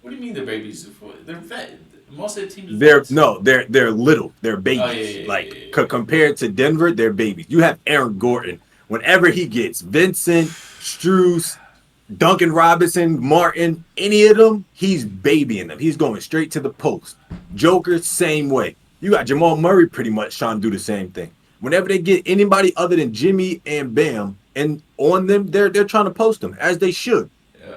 what do you mean they're babies? They're vet. Most of the teams. They're no, they're little. They're babies. Oh, yeah, Like yeah. compared to Denver, they're babies. You have Aaron Gordon. Whenever he gets Vincent, Strus, Duncan Robinson, Martin, any of them, he's babying them. He's going straight to the post. Joker, same way. You got Jamal Murray pretty much trying to do the same thing. Whenever they get anybody other than Jimmy and Bam and on them, they're trying to post them as they should.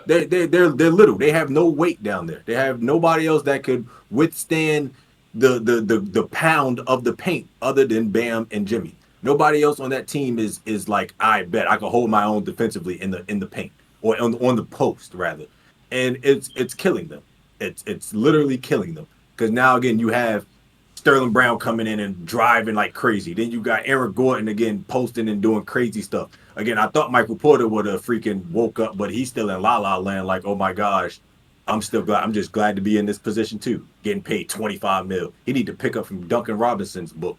Yeah. They're little. They have no weight down there. They have nobody else that could withstand the pound of the paint other than Bam and Jimmy. Nobody else on that team is like, I bet I can hold my own defensively in the paint or on the post rather. And it's killing them. It's literally killing them. Because now again you have Sterling Brown coming in and driving like crazy. Then you got Aaron Gordon again posting and doing crazy stuff. Again, I thought Michael Porter would have freaking woke up, but he's still in la la land. Like, oh my gosh, I'm still glad. I'm just glad to be in this position too, getting paid 25 mil. He need to pick up from Duncan Robinson's book.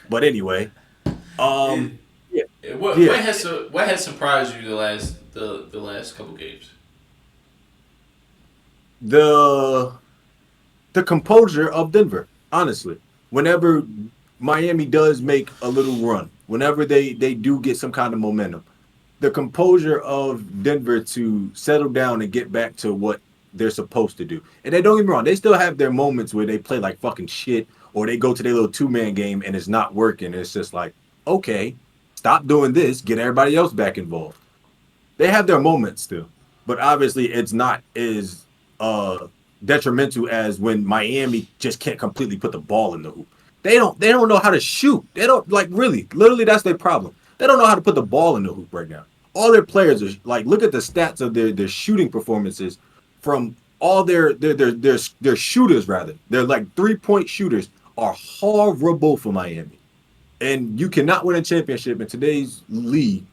But anyway, yeah, What yeah. what has surprised you the last couple games? the the composure of Denver. Honestly, whenever Miami does make a little run, whenever they do get some kind of momentum, the composure of Denver to settle down and get back to what they're supposed to do. And they don't get me wrong, they still have their moments where they play like fucking shit or they go to their little two-man game and it's not working. It's just like, okay, stop doing this, get everybody else back involved. They have their moments still, but obviously it's not as detrimental as when Miami just can't completely put the ball in the hoop. They don't know how to shoot. They don't like really, literally that's their problem. They don't know how to put the ball in the hoop right now. All their players are like, look at the stats of their shooting performances from all their shooters rather. They're like 3-point shooters are horrible for Miami. And you cannot win a championship in today's league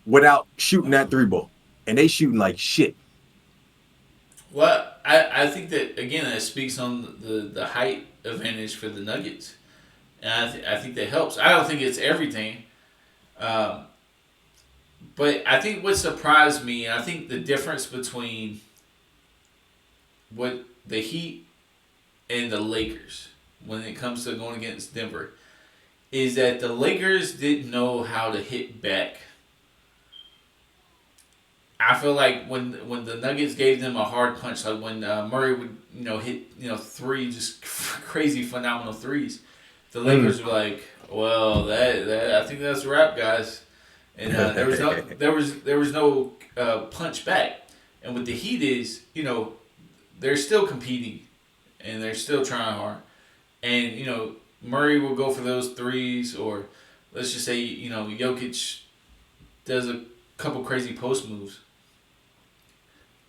without shooting that three ball. And they shooting like shit. Well, I think that again that speaks on the height advantage for the Nuggets, and I think that helps. I don't think it's everything, but I think what surprised me, and I think the difference between what the Heat and the Lakers when it comes to going against Denver is that the Lakers didn't know how to hit back. I feel like when the Nuggets gave them a hard punch, like when Murray would hit three just crazy phenomenal threes, the Lakers were like, well that I think that's a wrap, guys, and there was no punch back, and with the Heat is they're still competing, and they're still trying hard, and Murray will go for those threes, or let's just say Jokic does a couple crazy post moves.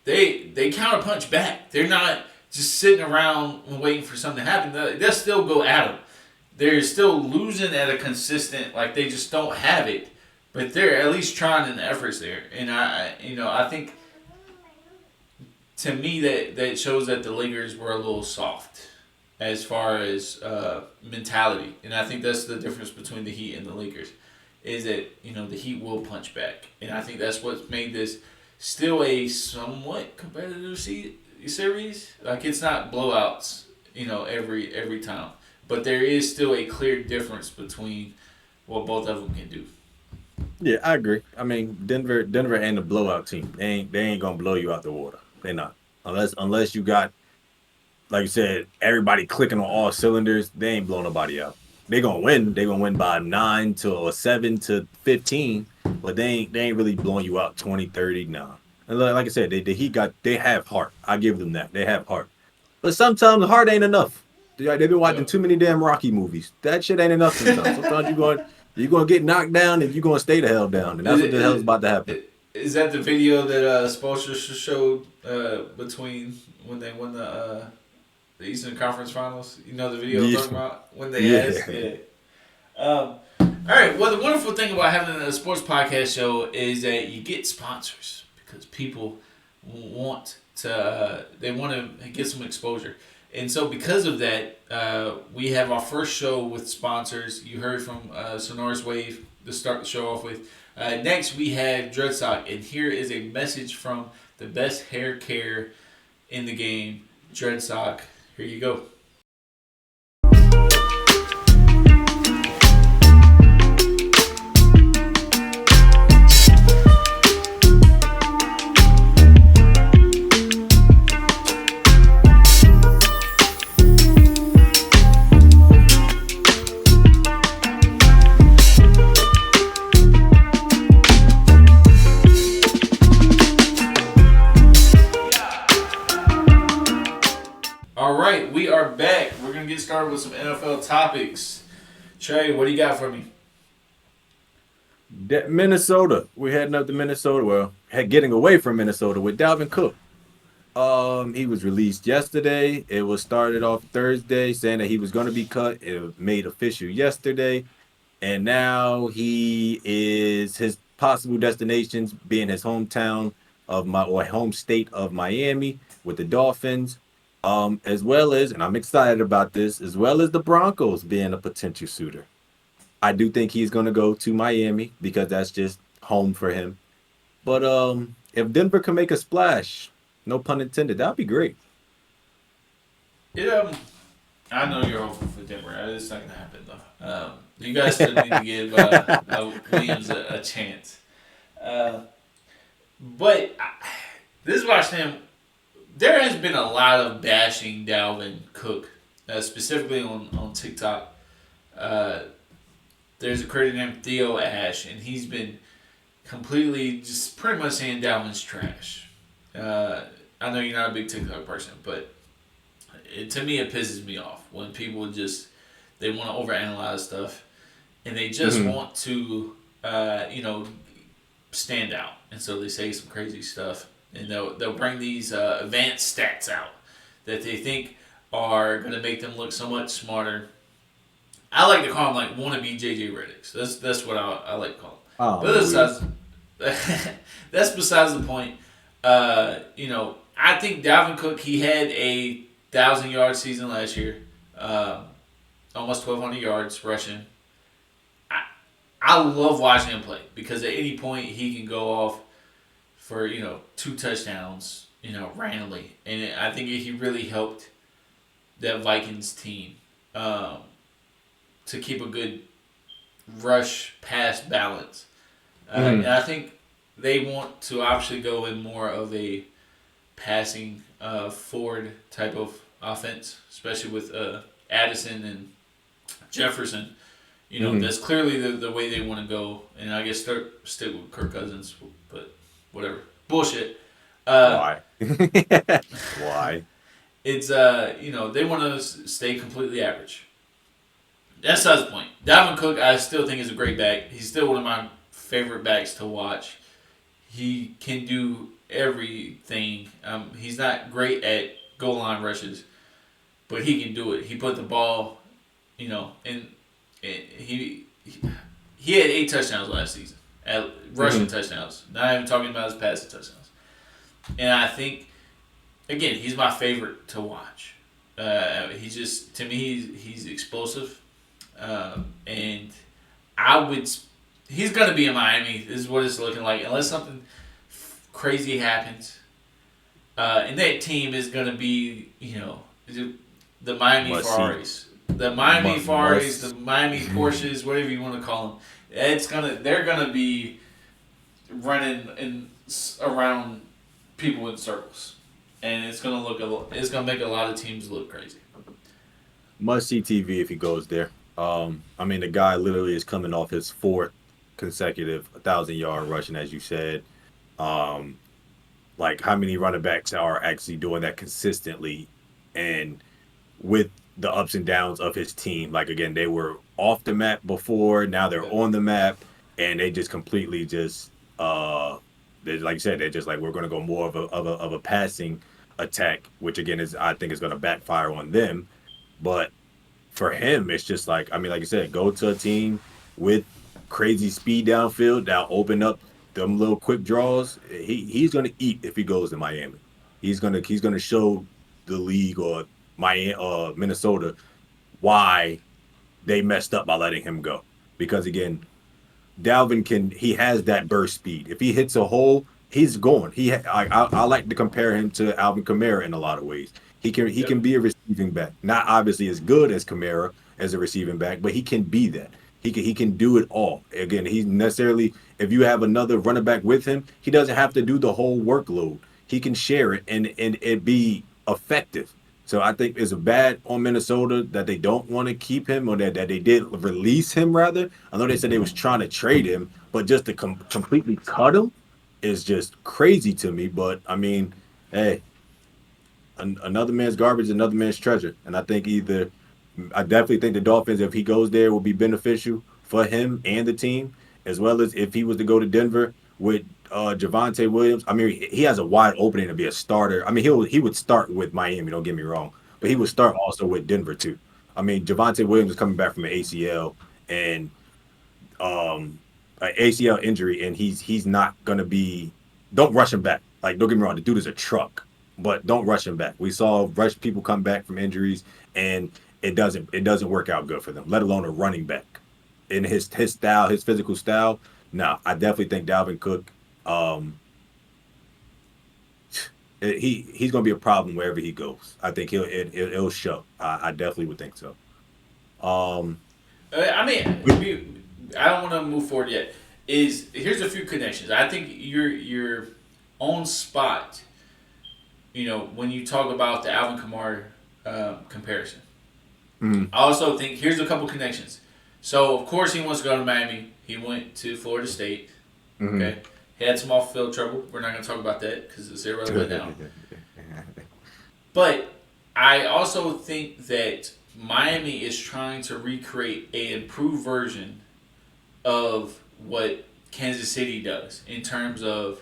They counter punch back. They're not just sitting around and waiting for something to happen. They'll still go at them. They're still losing at a consistent, like they just don't have it, but they're at least trying in the efforts there. And I think to me that shows that the Lakers were a little soft as far as mentality, and I think that's the difference between the Heat and the Lakers, is that the Heat will punch back, and I think that's what made this still a somewhat competitive series. Like it's not blowouts, every time, but there is still a clear difference between what both of them can do. Yeah, I agree. I mean, Denver ain't a blowout team. They ain't gonna blow you out the water. They not. Unless you got, like you said, everybody clicking on all cylinders, they ain't blow nobody out. They gonna win. They gonna win by 9 to 7 to 15, but they ain't really blowing you out 20, 30. Nah. And like I said, they have heart. I give them that. They have heart. But sometimes heart ain't enough. They've been watching too many damn Rocky movies. That shit ain't enough sometimes. Sometimes you're gonna get knocked down and you're gonna stay the hell down, and that's what the hell is about to happen. Is that the video that Spoelstra showed between when they won the Eastern Conference Finals? You know the video I'm talking about when they asked. Yeah. All right. Well, the wonderful thing about having a sports podcast show is that you get sponsors because people want to they want to get some exposure, and so because of that, we have our first show with sponsors. You heard from Sonorous Wave to start the show off with. Next, we have Dreadsock, and here is a message from the best hair care in the game, Dreadsock. Here you go. We are back. We're going to get started with some NFL topics. Trey, what do you got for me? Minnesota. We're heading up to Minnesota. Well, getting away from Minnesota with Dalvin Cook. He was released yesterday. It was started off Thursday saying that he was going to be cut. It was made official yesterday. And now his possible destinations being his hometown home state of Miami with the Dolphins. As well as, and I'm excited about this, as well as the Broncos being a potential suitor. I do think he's going to go to Miami because that's just home for him. But if Denver can make a splash, no pun intended, that'd be great. I know you're hoping for Denver. It's not going to happen, though. You guys still need to give Williams a chance. But this is what I'm saying. There has been a lot of bashing Dalvin Cook, specifically on TikTok. There's a creator named Theo Ash, and he's been completely just pretty much saying Dalvin's trash. I know you're not a big TikTok person, but to me it pisses me off when people they want to overanalyze stuff, and they just want to stand out, and so they say some crazy stuff. And they'll bring these advanced stats out that they think are going to make them look so much smarter. I like to call them like wannabe JJ Reddicks. That's what I like to call them. Oh, but that's besides the point. I think Dalvin Cook, he had a 1,000-yard season last year, almost 1,200 yards rushing. I love watching him play because at any point he can go off for 2 touchdowns, randomly, and I think he really helped that Vikings team to keep a good rush pass balance, and I think they want to obviously go in more of a passing forward type of offense, especially with Addison and Jefferson. That's clearly the way they want to go, and I guess stick with Kirk Cousins, but. Whatever. Bullshit. Why? Why? It's, they want to stay completely average. That's the point. Dalvin Cook, I still think is a great back. He's still one of my favorite backs to watch. He can do everything. He's not great at goal line rushes, but he can do it. He put the ball, and he had 8 touchdowns last season. At rushing touchdowns. Not even talking about his passing touchdowns. And I think, again, he's my favorite to watch. To me, he's explosive. And he's going to be in Miami. This is what it's looking like. Unless something crazy happens. And that team is going to be, the Miami Ferraris. The Miami Ferraris, the Miami Porsches, whatever you want to call them. They're gonna be running around people in circles, and it's gonna make a lot of teams look crazy. Must see TV if he goes there. The guy literally is coming off his 4th consecutive 1,000-yard rushing, as you said. How many running backs are actually doing that consistently, and with the ups and downs of his team? Again, they were off the map before, now they're on the map, and they just completely like you said, they're just like we're going to go more of a passing attack, which again is I think is going to backfire on them. But for him, it's just like I mean, like you said, go to a team with crazy speed downfield that'll open up them little quick draws. He's going to eat if he goes to Miami. He's gonna show the league or Minnesota why they messed up by letting him go. Because again, he has that burst speed. If he hits a hole, he's going. I like to compare him to Alvin Kamara in a lot of ways. He can be a receiving back, not obviously as good as Kamara as a receiving back, but he can be that. He can do it all. Again, he's necessarily if you have another running back with him, he doesn't have to do the whole workload. He can share it and it be effective. So I think it's bad on Minnesota that they don't want to keep him or that they did release him rather. I know they said they was trying to trade him, but just to completely cut him is just crazy to me. But I mean, hey, another man's garbage, another man's treasure. And I definitely think the Dolphins, if he goes there, will be beneficial for him and the team, as well as if he was to go to Denver with Javonte Williams. I mean, he has a wide opening to be a starter. I mean, he would start with Miami. Don't get me wrong, but he would start also with Denver too. I mean, Javonte Williams is coming back from an ACL and an ACL injury, and he's not gonna be. Don't rush him back. Like, don't get me wrong, the dude is a truck, but don't rush him back. We saw rush people come back from injuries, and it doesn't work out good for them. Let alone a running back in his style, his physical style. No, I definitely think Dalvin Cook. He's gonna be a problem wherever he goes. I think it'll show. I definitely would think so. Um, I mean, I don't want to move forward yet. Here's a few connections. I think your own spot. You know, when you talk about the Alvin Kamara comparison, mhm, I also think here's a couple connections. So of course he wants to go to Miami. He went to Florida State. mhm. Okay, he had some off field trouble. We're not going to talk about that because it's irrelevant now. But I also think that Miami is trying to recreate an improved version of what Kansas City does in terms of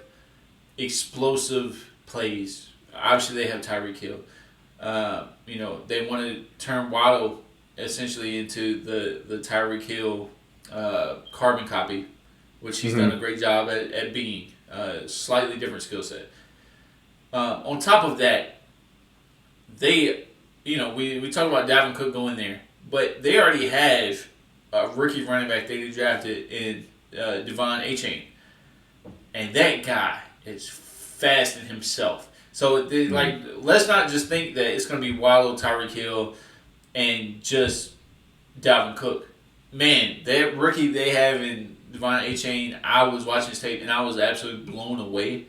explosive plays. Obviously, they have Tyreek Hill. They want to turn Waddle essentially into the Tyreek Hill carbon copy, which he's done a Mhm. great job at being. Slightly different skill set. On top of that, we talk about Dalvin Cook going there, but they already have a rookie running back they drafted in Devon Achane, and that guy is fast in himself. So Mhm. let's not just think that it's going to be Waddle, Tyreek Hill, and just Dalvin Cook. Man, that rookie they have in Devon Achane, I was watching his tape and I was absolutely blown away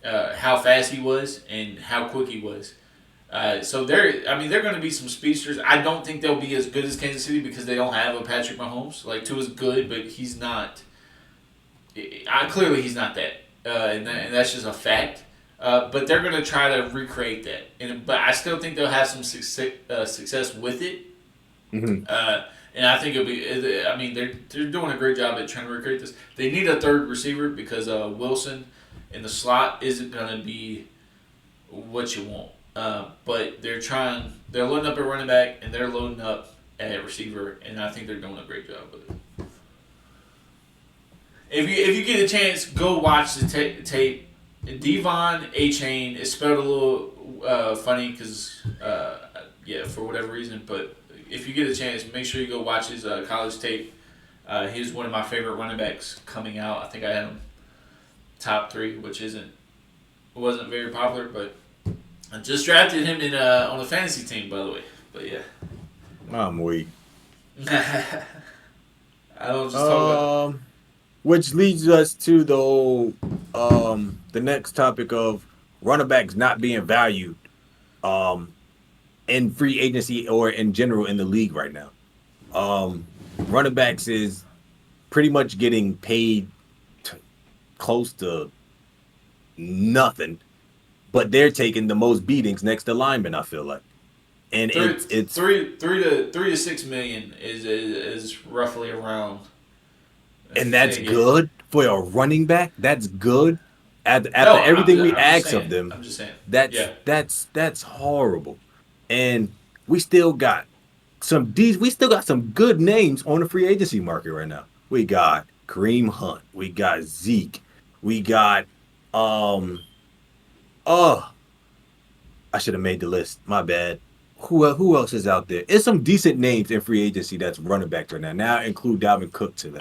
how fast he was and how quick he was. They're going to be some speedsters. I don't think they'll be as good as Kansas City because they don't have a Patrick Mahomes. Like Tua's good, but he's not. Clearly, he's not that, and that's just a fact. But they're going to try to recreate that, but I still think they'll have some success with it. Mhm. And I think it'll be. I mean, they're doing a great job at trying to recreate this. They need a third receiver because Wilson in the slot isn't going to be what you want. But they're trying. They're loading up at running back and they're loading up at receiver, and I think they're doing a great job with it. If you get a chance, go watch the tape. Devon A Chain is spelled a little funny because for whatever reason. But if you get a chance, make sure you go watch his college tape. He was one of my favorite running backs coming out. I think I had him top 3, which wasn't very popular, but I just drafted him in on a fantasy team, by the way. But yeah, I'm weak. I don't just talk about. Which leads us to the next topic of running backs not being valued um, in free agency or in general in the league right now. Running backs is pretty much getting paid close to nothing, but they're taking the most beatings next to linemen. I feel like, and Three, it's three, three to 3 to 6 million is roughly around. and that's Yeah, good for a running back. That's good. After No, everything we I'm just ask of saying. them, I'm just saying. that's Yeah. that's horrible. And we still got we still got some good names on the free agency market right now. We got Kareem Hunt, we got Zeke, we got um oh I should have made the list. My bad. Who else is out there? It's some decent names in free agency that's running back right now. Now include Dalvin Cook to that.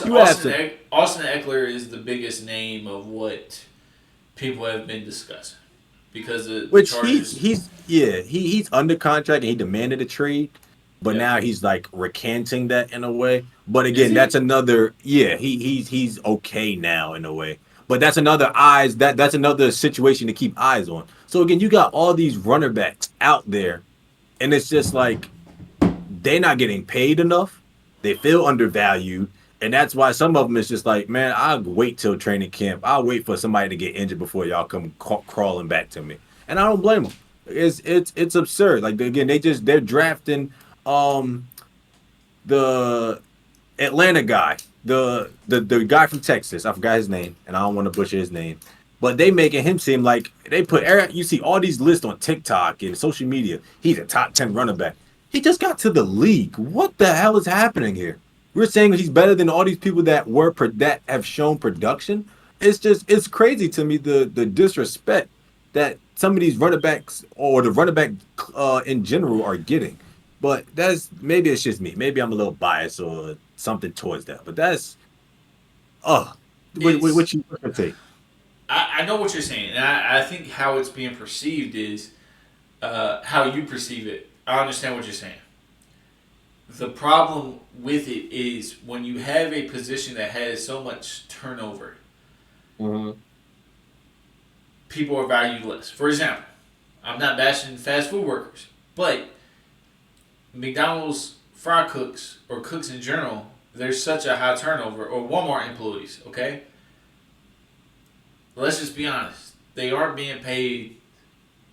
You have some, Austin Eckler is the biggest name of what people have been discussing because the which Chargers. he's under contract and he demanded a trade, but Yep. now he's like recanting that in a way. But Is again, that's he? another he's okay now in a way. But that's another that's another situation to keep eyes on. So again, you got all these runner backs out there, and it's just like they're not getting paid enough. They feel undervalued. And that's why some of them is just like, man, I'll wait till training camp. I'll wait for somebody to get injured before y'all come crawling back to me. And I don't blame them. It's absurd. Like again, they're drafting um the Atlanta guy, the guy from Texas. I forgot his name, and I don't want to butcher his name. But they making him seem like they put Eric. You see all these lists on TikTok and social media. He's a top 10 running back. He just got to the league. What the hell is happening here? We're saying he's better than all these people that have shown production. It's crazy to me the disrespect that some of these running backs or the running back in general are getting. But maybe it's just me. Maybe I'm a little biased or something towards that. But that's oh, It's. what you take? I know what you're saying, and I think how it's being perceived is how you perceive it. I understand what you're saying. The problem with it is when you have a position that has so much turnover, Mm-hmm. people are valued less. For example, I'm not bashing fast food workers, but McDonald's fry cooks or cooks in general, there's such a high turnover, or Walmart employees, okay? Let's just be honest. They aren't being paid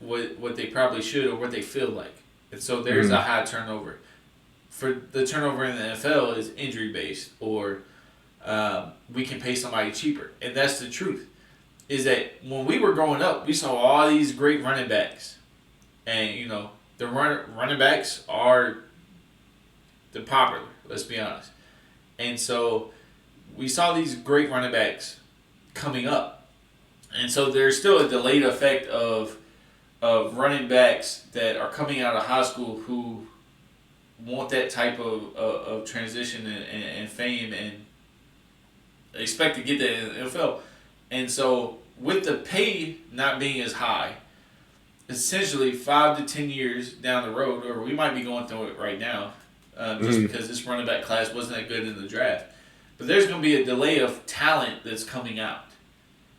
what they probably should or what they feel like. And so there's a high turnover. For the turnover in the NFL is injury based, or we can pay somebody cheaper. And that's the truth. Is that when we were growing up, we saw all these great running backs. And, the running backs are the popular, let's be honest. And so we saw these great running backs coming up. And so there's still a delayed effect of running backs that are coming out of high school who want that type of transition and fame and expect to get that in the NFL. And so with the pay not being as high, essentially 5 to 10 years down the road, or we might be going through it right now, just because this running back class wasn't that good in the draft. But there's going to be a delay of talent that's coming out.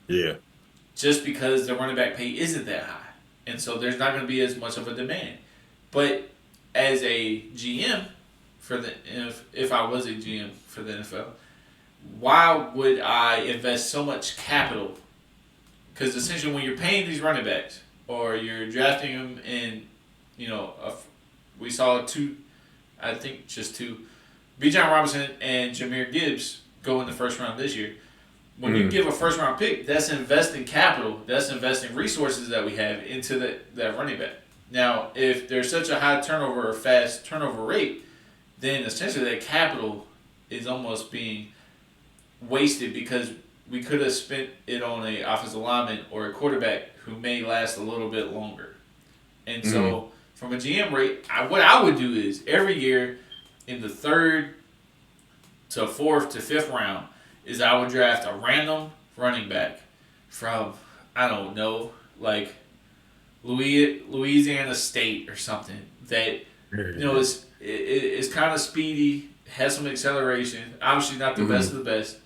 Yeah. Just because the running back pay isn't that high. And so there's not going to be as much of a demand. But as a GM if I was a GM for the NFL, why would I invest so much capital? Because essentially when you're paying these running backs or you're drafting them in, we saw just two, Bijan Robinson and Jahmyr Gibbs go in the first round this year. When you give a first round pick, that's investing capital, that's investing resources that we have into that running back. Now, if there's such a high turnover or fast turnover rate, then essentially that capital is almost being wasted because we could have spent it on a offensive lineman or a quarterback who may last a little bit longer. And so, from a GM rate, what I would do is every year in the third to fourth to fifth round is I would draft a random running back from, I don't know, like Louisiana State or something that is kind of speedy, has some acceleration, obviously not the best of the best,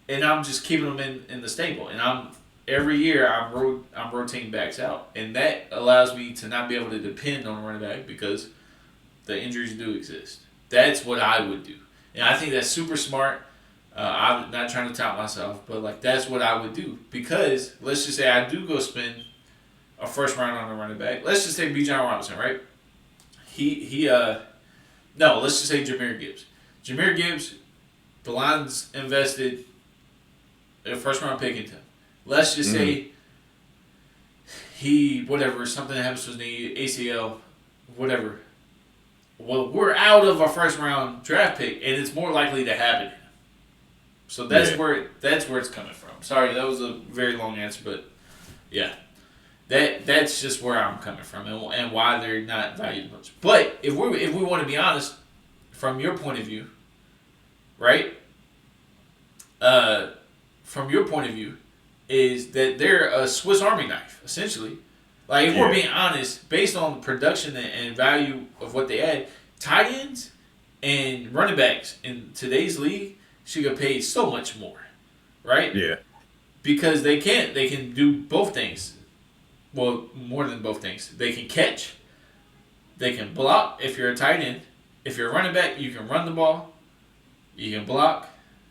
and I'm just keeping them in the stable. And every year I'm rotating backs out, and that allows me to not be able to depend on a running back because the injuries do exist. That's what I would do, and I think that's super smart. I'm not trying to tout myself, but that's what I would do because let's just say I do go spend a first round on a running back. Let's just say Bijan Robinson, right? Let's just say Jahmyr Gibbs. Jahmyr Gibbs, the Lions invested a first round pick into him. let's just say something happens to his knee, ACL, whatever. Well, we're out of our first round draft pick, and it's more likely to happen. So that's where it's coming from. Sorry, that was a very long answer, but yeah, that's just where I'm coming from, and why they're not valued much. But if we want to be honest, from your point of view, right? From your point of view, is that they're a Swiss Army knife, essentially. Like, if we're being honest, based on the production and value of what they add, tight ends and running backs in today's league should get paid so much more, right? Yeah. Because they can do both things. Well, more than both things. They can catch, they can block if you're a tight end. If you're a running back, you can run the ball, you can block,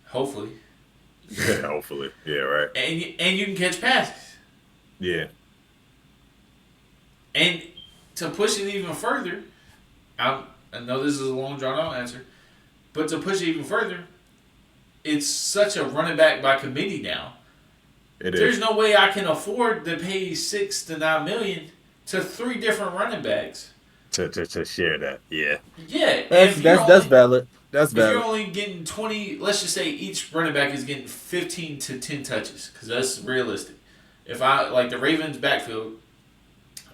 hopefully. Yeah, hopefully. Yeah, right. And you can catch passes. Yeah. And to push it even further, I know this is a long drawn out answer, but to push it even further, it's such a running back by committee now. There's no way I can afford to pay $6 to $9 million to 3 different running backs. To share that, yeah. Yeah, that's valid. That's valid. If you're only getting 20, let's just say each running back is getting 15 to 10 touches, because that's realistic. If the Ravens backfield,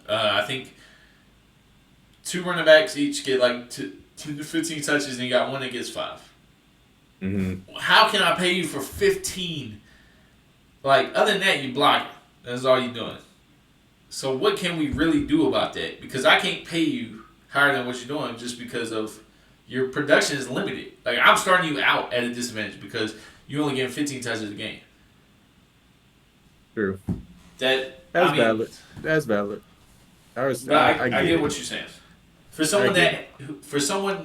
I think 2 running backs each get 10 to 15 touches, and you got one that gets 5. Mm-hmm. How can I pay you for 15? Other than that, you block it. That's all you're doing. So what can we really do about that? Because I can't pay you higher than what you're doing just because of your production is limited. I'm starting you out at a disadvantage because you only get 15 touches a game. True. That's valid. That's valid. I get what you're saying. For someone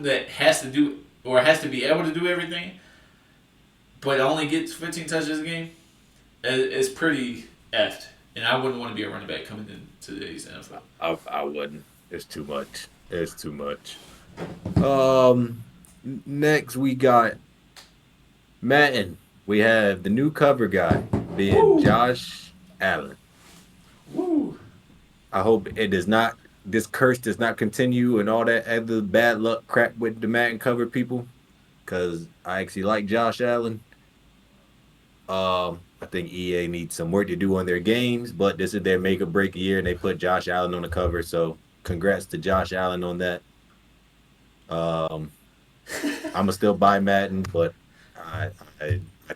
that has to do or has to be able to do everything, but only gets 15 touches a game, it's pretty effed. And I wouldn't want to be a running back coming into today's NFL. I wouldn't. It's too much. Next we got Madden. We have the new cover guy being Josh Allen. Woo. I hope this curse does not continue and all that other bad luck crap with the Madden cover people, because I actually like Josh Allen. I think EA needs some work to do on their games, but this is their make or break year, and they put Josh Allen on the cover. So, congrats to Josh Allen on that. I'm gonna still buy Madden, but I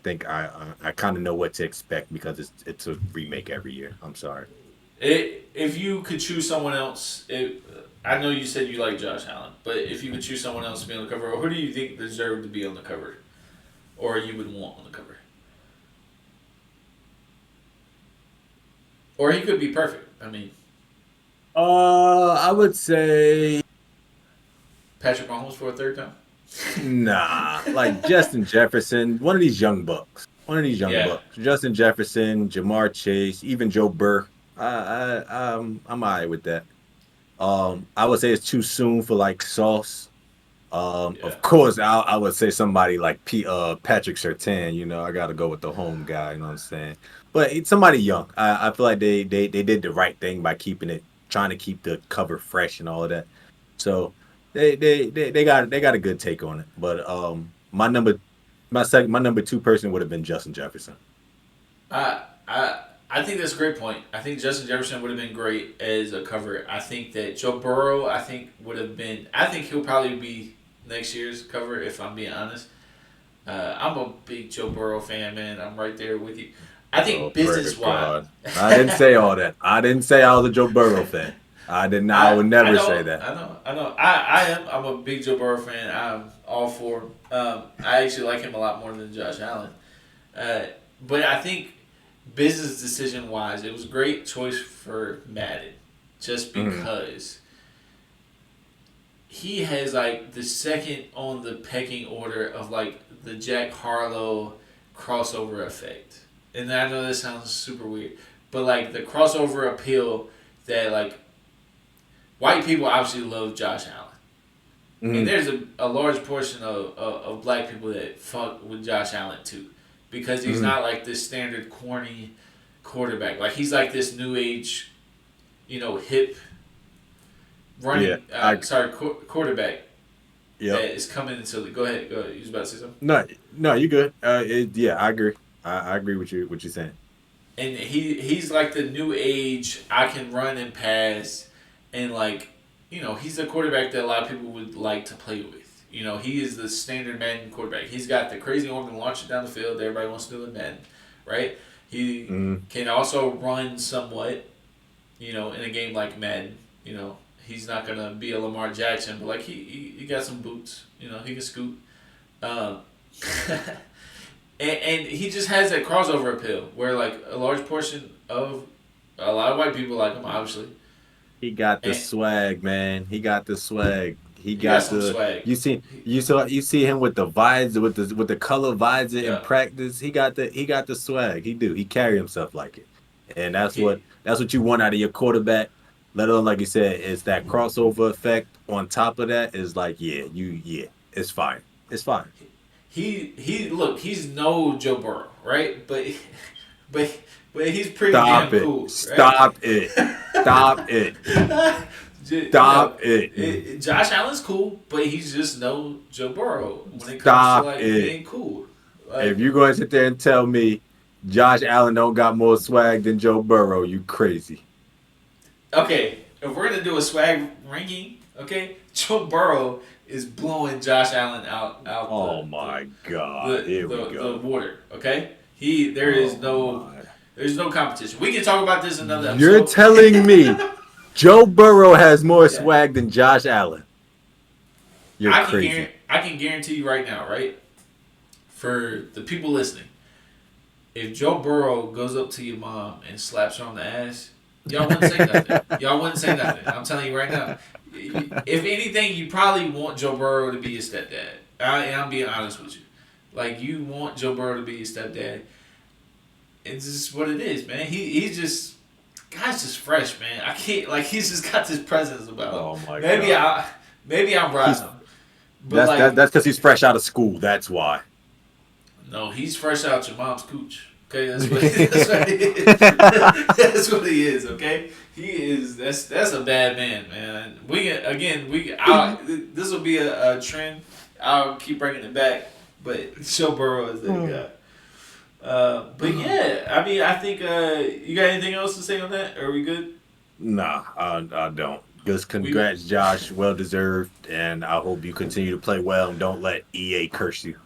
think I kind of know what to expect because it's a remake every year. I'm sorry. If you could choose someone else, I know you said you like Josh Allen, but if you could choose someone else to be on the cover, who do you think deserved to be on the cover, or you would want on the cover? Or he could be perfect. I mean, I would say Patrick Mahomes for a third time. Nah, Justin Jefferson, one of these young bucks. Bucks. Justin Jefferson, Jamar Chase, even Joe Burr. I'm alright with that. I would say it's too soon for Sauce. Of course, I would say somebody like Patrick Surtain. I got to go with the home guy. You know what I'm saying? But it's somebody young. I feel like they did the right thing by trying to keep the cover fresh and all of that. So they got a good take on it. But my number 2 person would have been Justin Jefferson. I think that's a great point. I think Justin Jefferson would have been great as a cover. I think that Joe Burrow, would have been. I think he'll probably be next year's cover, if I'm being honest. I'm a big Joe Burrow fan, man. I'm right there with you. I think business-wise. I didn't say all that. I didn't say I was a Joe Burrow fan. I did not. I would never say that. I know. I am. I'm a big Joe Burrow fan. I'm all for him. I actually like him a lot more than Josh Allen. But I think business decision-wise, it was a great choice for Madden. Just because he has the second on the pecking order of the Jack Harlow crossover effect. And I know this sounds super weird, but the crossover appeal that white people obviously love Josh Allen. Mm-hmm. And there's a large portion of black people that fuck with Josh Allen too. Because he's not this standard corny quarterback. Like he's like this new age, hip running. Quarterback. Yeah. That is coming into the. Go ahead. You was about to say something? No, you good. I agree. I agree with you. What you're saying. And he's like the new age. I can run and pass, and he's a quarterback that a lot of people would like to play with. He is the standard Madden quarterback. He's got the crazy arm to launch it down the field. Everybody wants to do in Madden, right? He can also run somewhat, in a game like Madden. He's not going to be a Lamar Jackson, but he got some boots. He can scoot. And he just has that crossover appeal where a large portion of a lot of white people like him, obviously. He got the swag, man. He got the swag. He got the swag. You see him with the visor, with the color visor in practice. He got the swag. He carry himself like it, and that's what you want out of your quarterback. Let alone, like you said, it's that crossover effect. On top of that, is it's fine. It's fine. He's no Joe Burrow, right? But he's pretty damn cool. Right? Stop it. Stop it. Josh Allen's cool, but he's just no Joe Burrow when it comes to being cool. If you're going to sit there and tell me Josh Allen don't got more swag than Joe Burrow, you crazy. Okay, if we're gonna do a swag ranking, okay, Joe Burrow is blowing Josh Allen out. Oh my God! Here we go. The water, okay. There's no competition. We can talk about this another episode. You're telling me Joe Burrow has more swag than Josh Allen? You're crazy. I can guarantee you right now, right? For the people listening, if Joe Burrow goes up to your mom and slaps her on the ass, y'all wouldn't say nothing. I'm telling you right now. If anything, you probably want Joe Burrow to be your stepdad. And I'm being honest with you. You want Joe Burrow to be your stepdad. It's just what it is, man. Guy's just fresh, man. I can't, he's just got this presence about him. Oh my God. Maybe I'm right. But that's because he's fresh out of school. That's why. No, he's fresh out your mom's cooch. Okay, that's what he is. That's what he is. Okay, he is. That's a bad man, man. This will be a trend. I'll keep bringing it back, but Joe Burrow is that guy. But yeah, I mean, I think you got anything else to say on that? Are we good? Nah, I don't. Just congrats, Josh. Well deserved, and I hope you continue to play well and don't let EA curse you.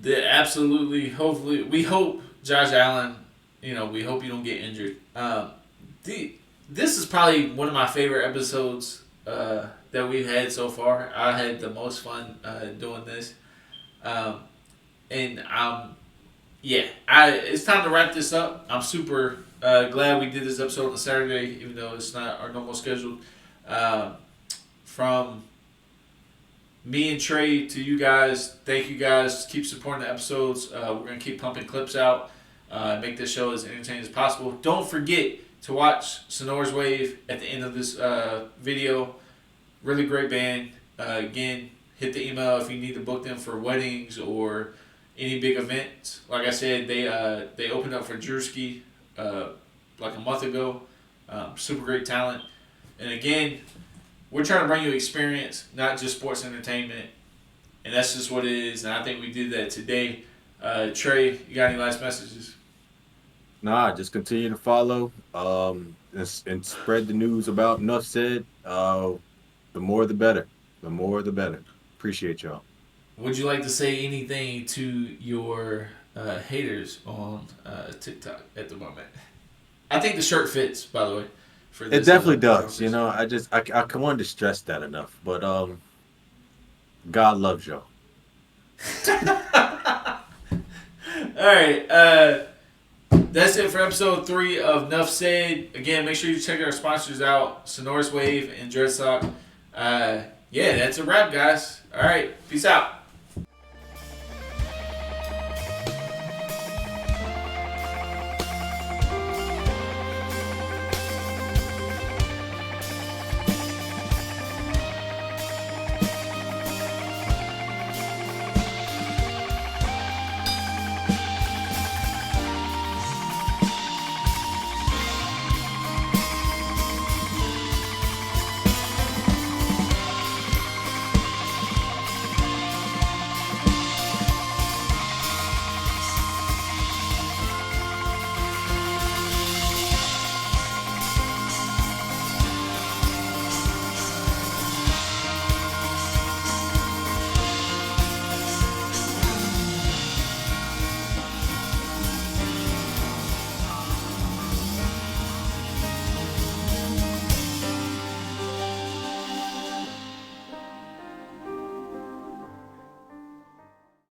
Absolutely. Hopefully, we hope Josh Allen. We hope you don't get injured. This is probably one of my favorite episodes that we've had so far. I had the most fun doing this, and it's time to wrap this up. I'm super glad we did this episode on Saturday, even though it's not our normal schedule. From me and Trey to you guys, thank you guys. Keep supporting the episodes. We're going to keep pumping clips out. Make this show as entertaining as possible. Don't forget to watch Sonora's Wave at the end of this video. Really great band. Again, hit the email if you need to book them for weddings or any big events. Like I said, they opened up for Drewski like a month ago. Super great talent. And again, we're trying to bring you experience, not just sports entertainment. And that's just what it is. And I think we did that today. Trey, you got any last messages? Nah, just continue to follow and spread the news about Nuff Said. The more the better. The more the better. Appreciate y'all. Would you like to say anything to your haters on TikTok at the moment? I think the shirt fits, by the way. It definitely does. I wanted to stress that enough. But God loves y'all. All right. That's it for episode 3 of Nuff Said. Again, make sure you check our sponsors out, Sonora's Wave and Dreadsock. That's a wrap, guys. All right. Peace out.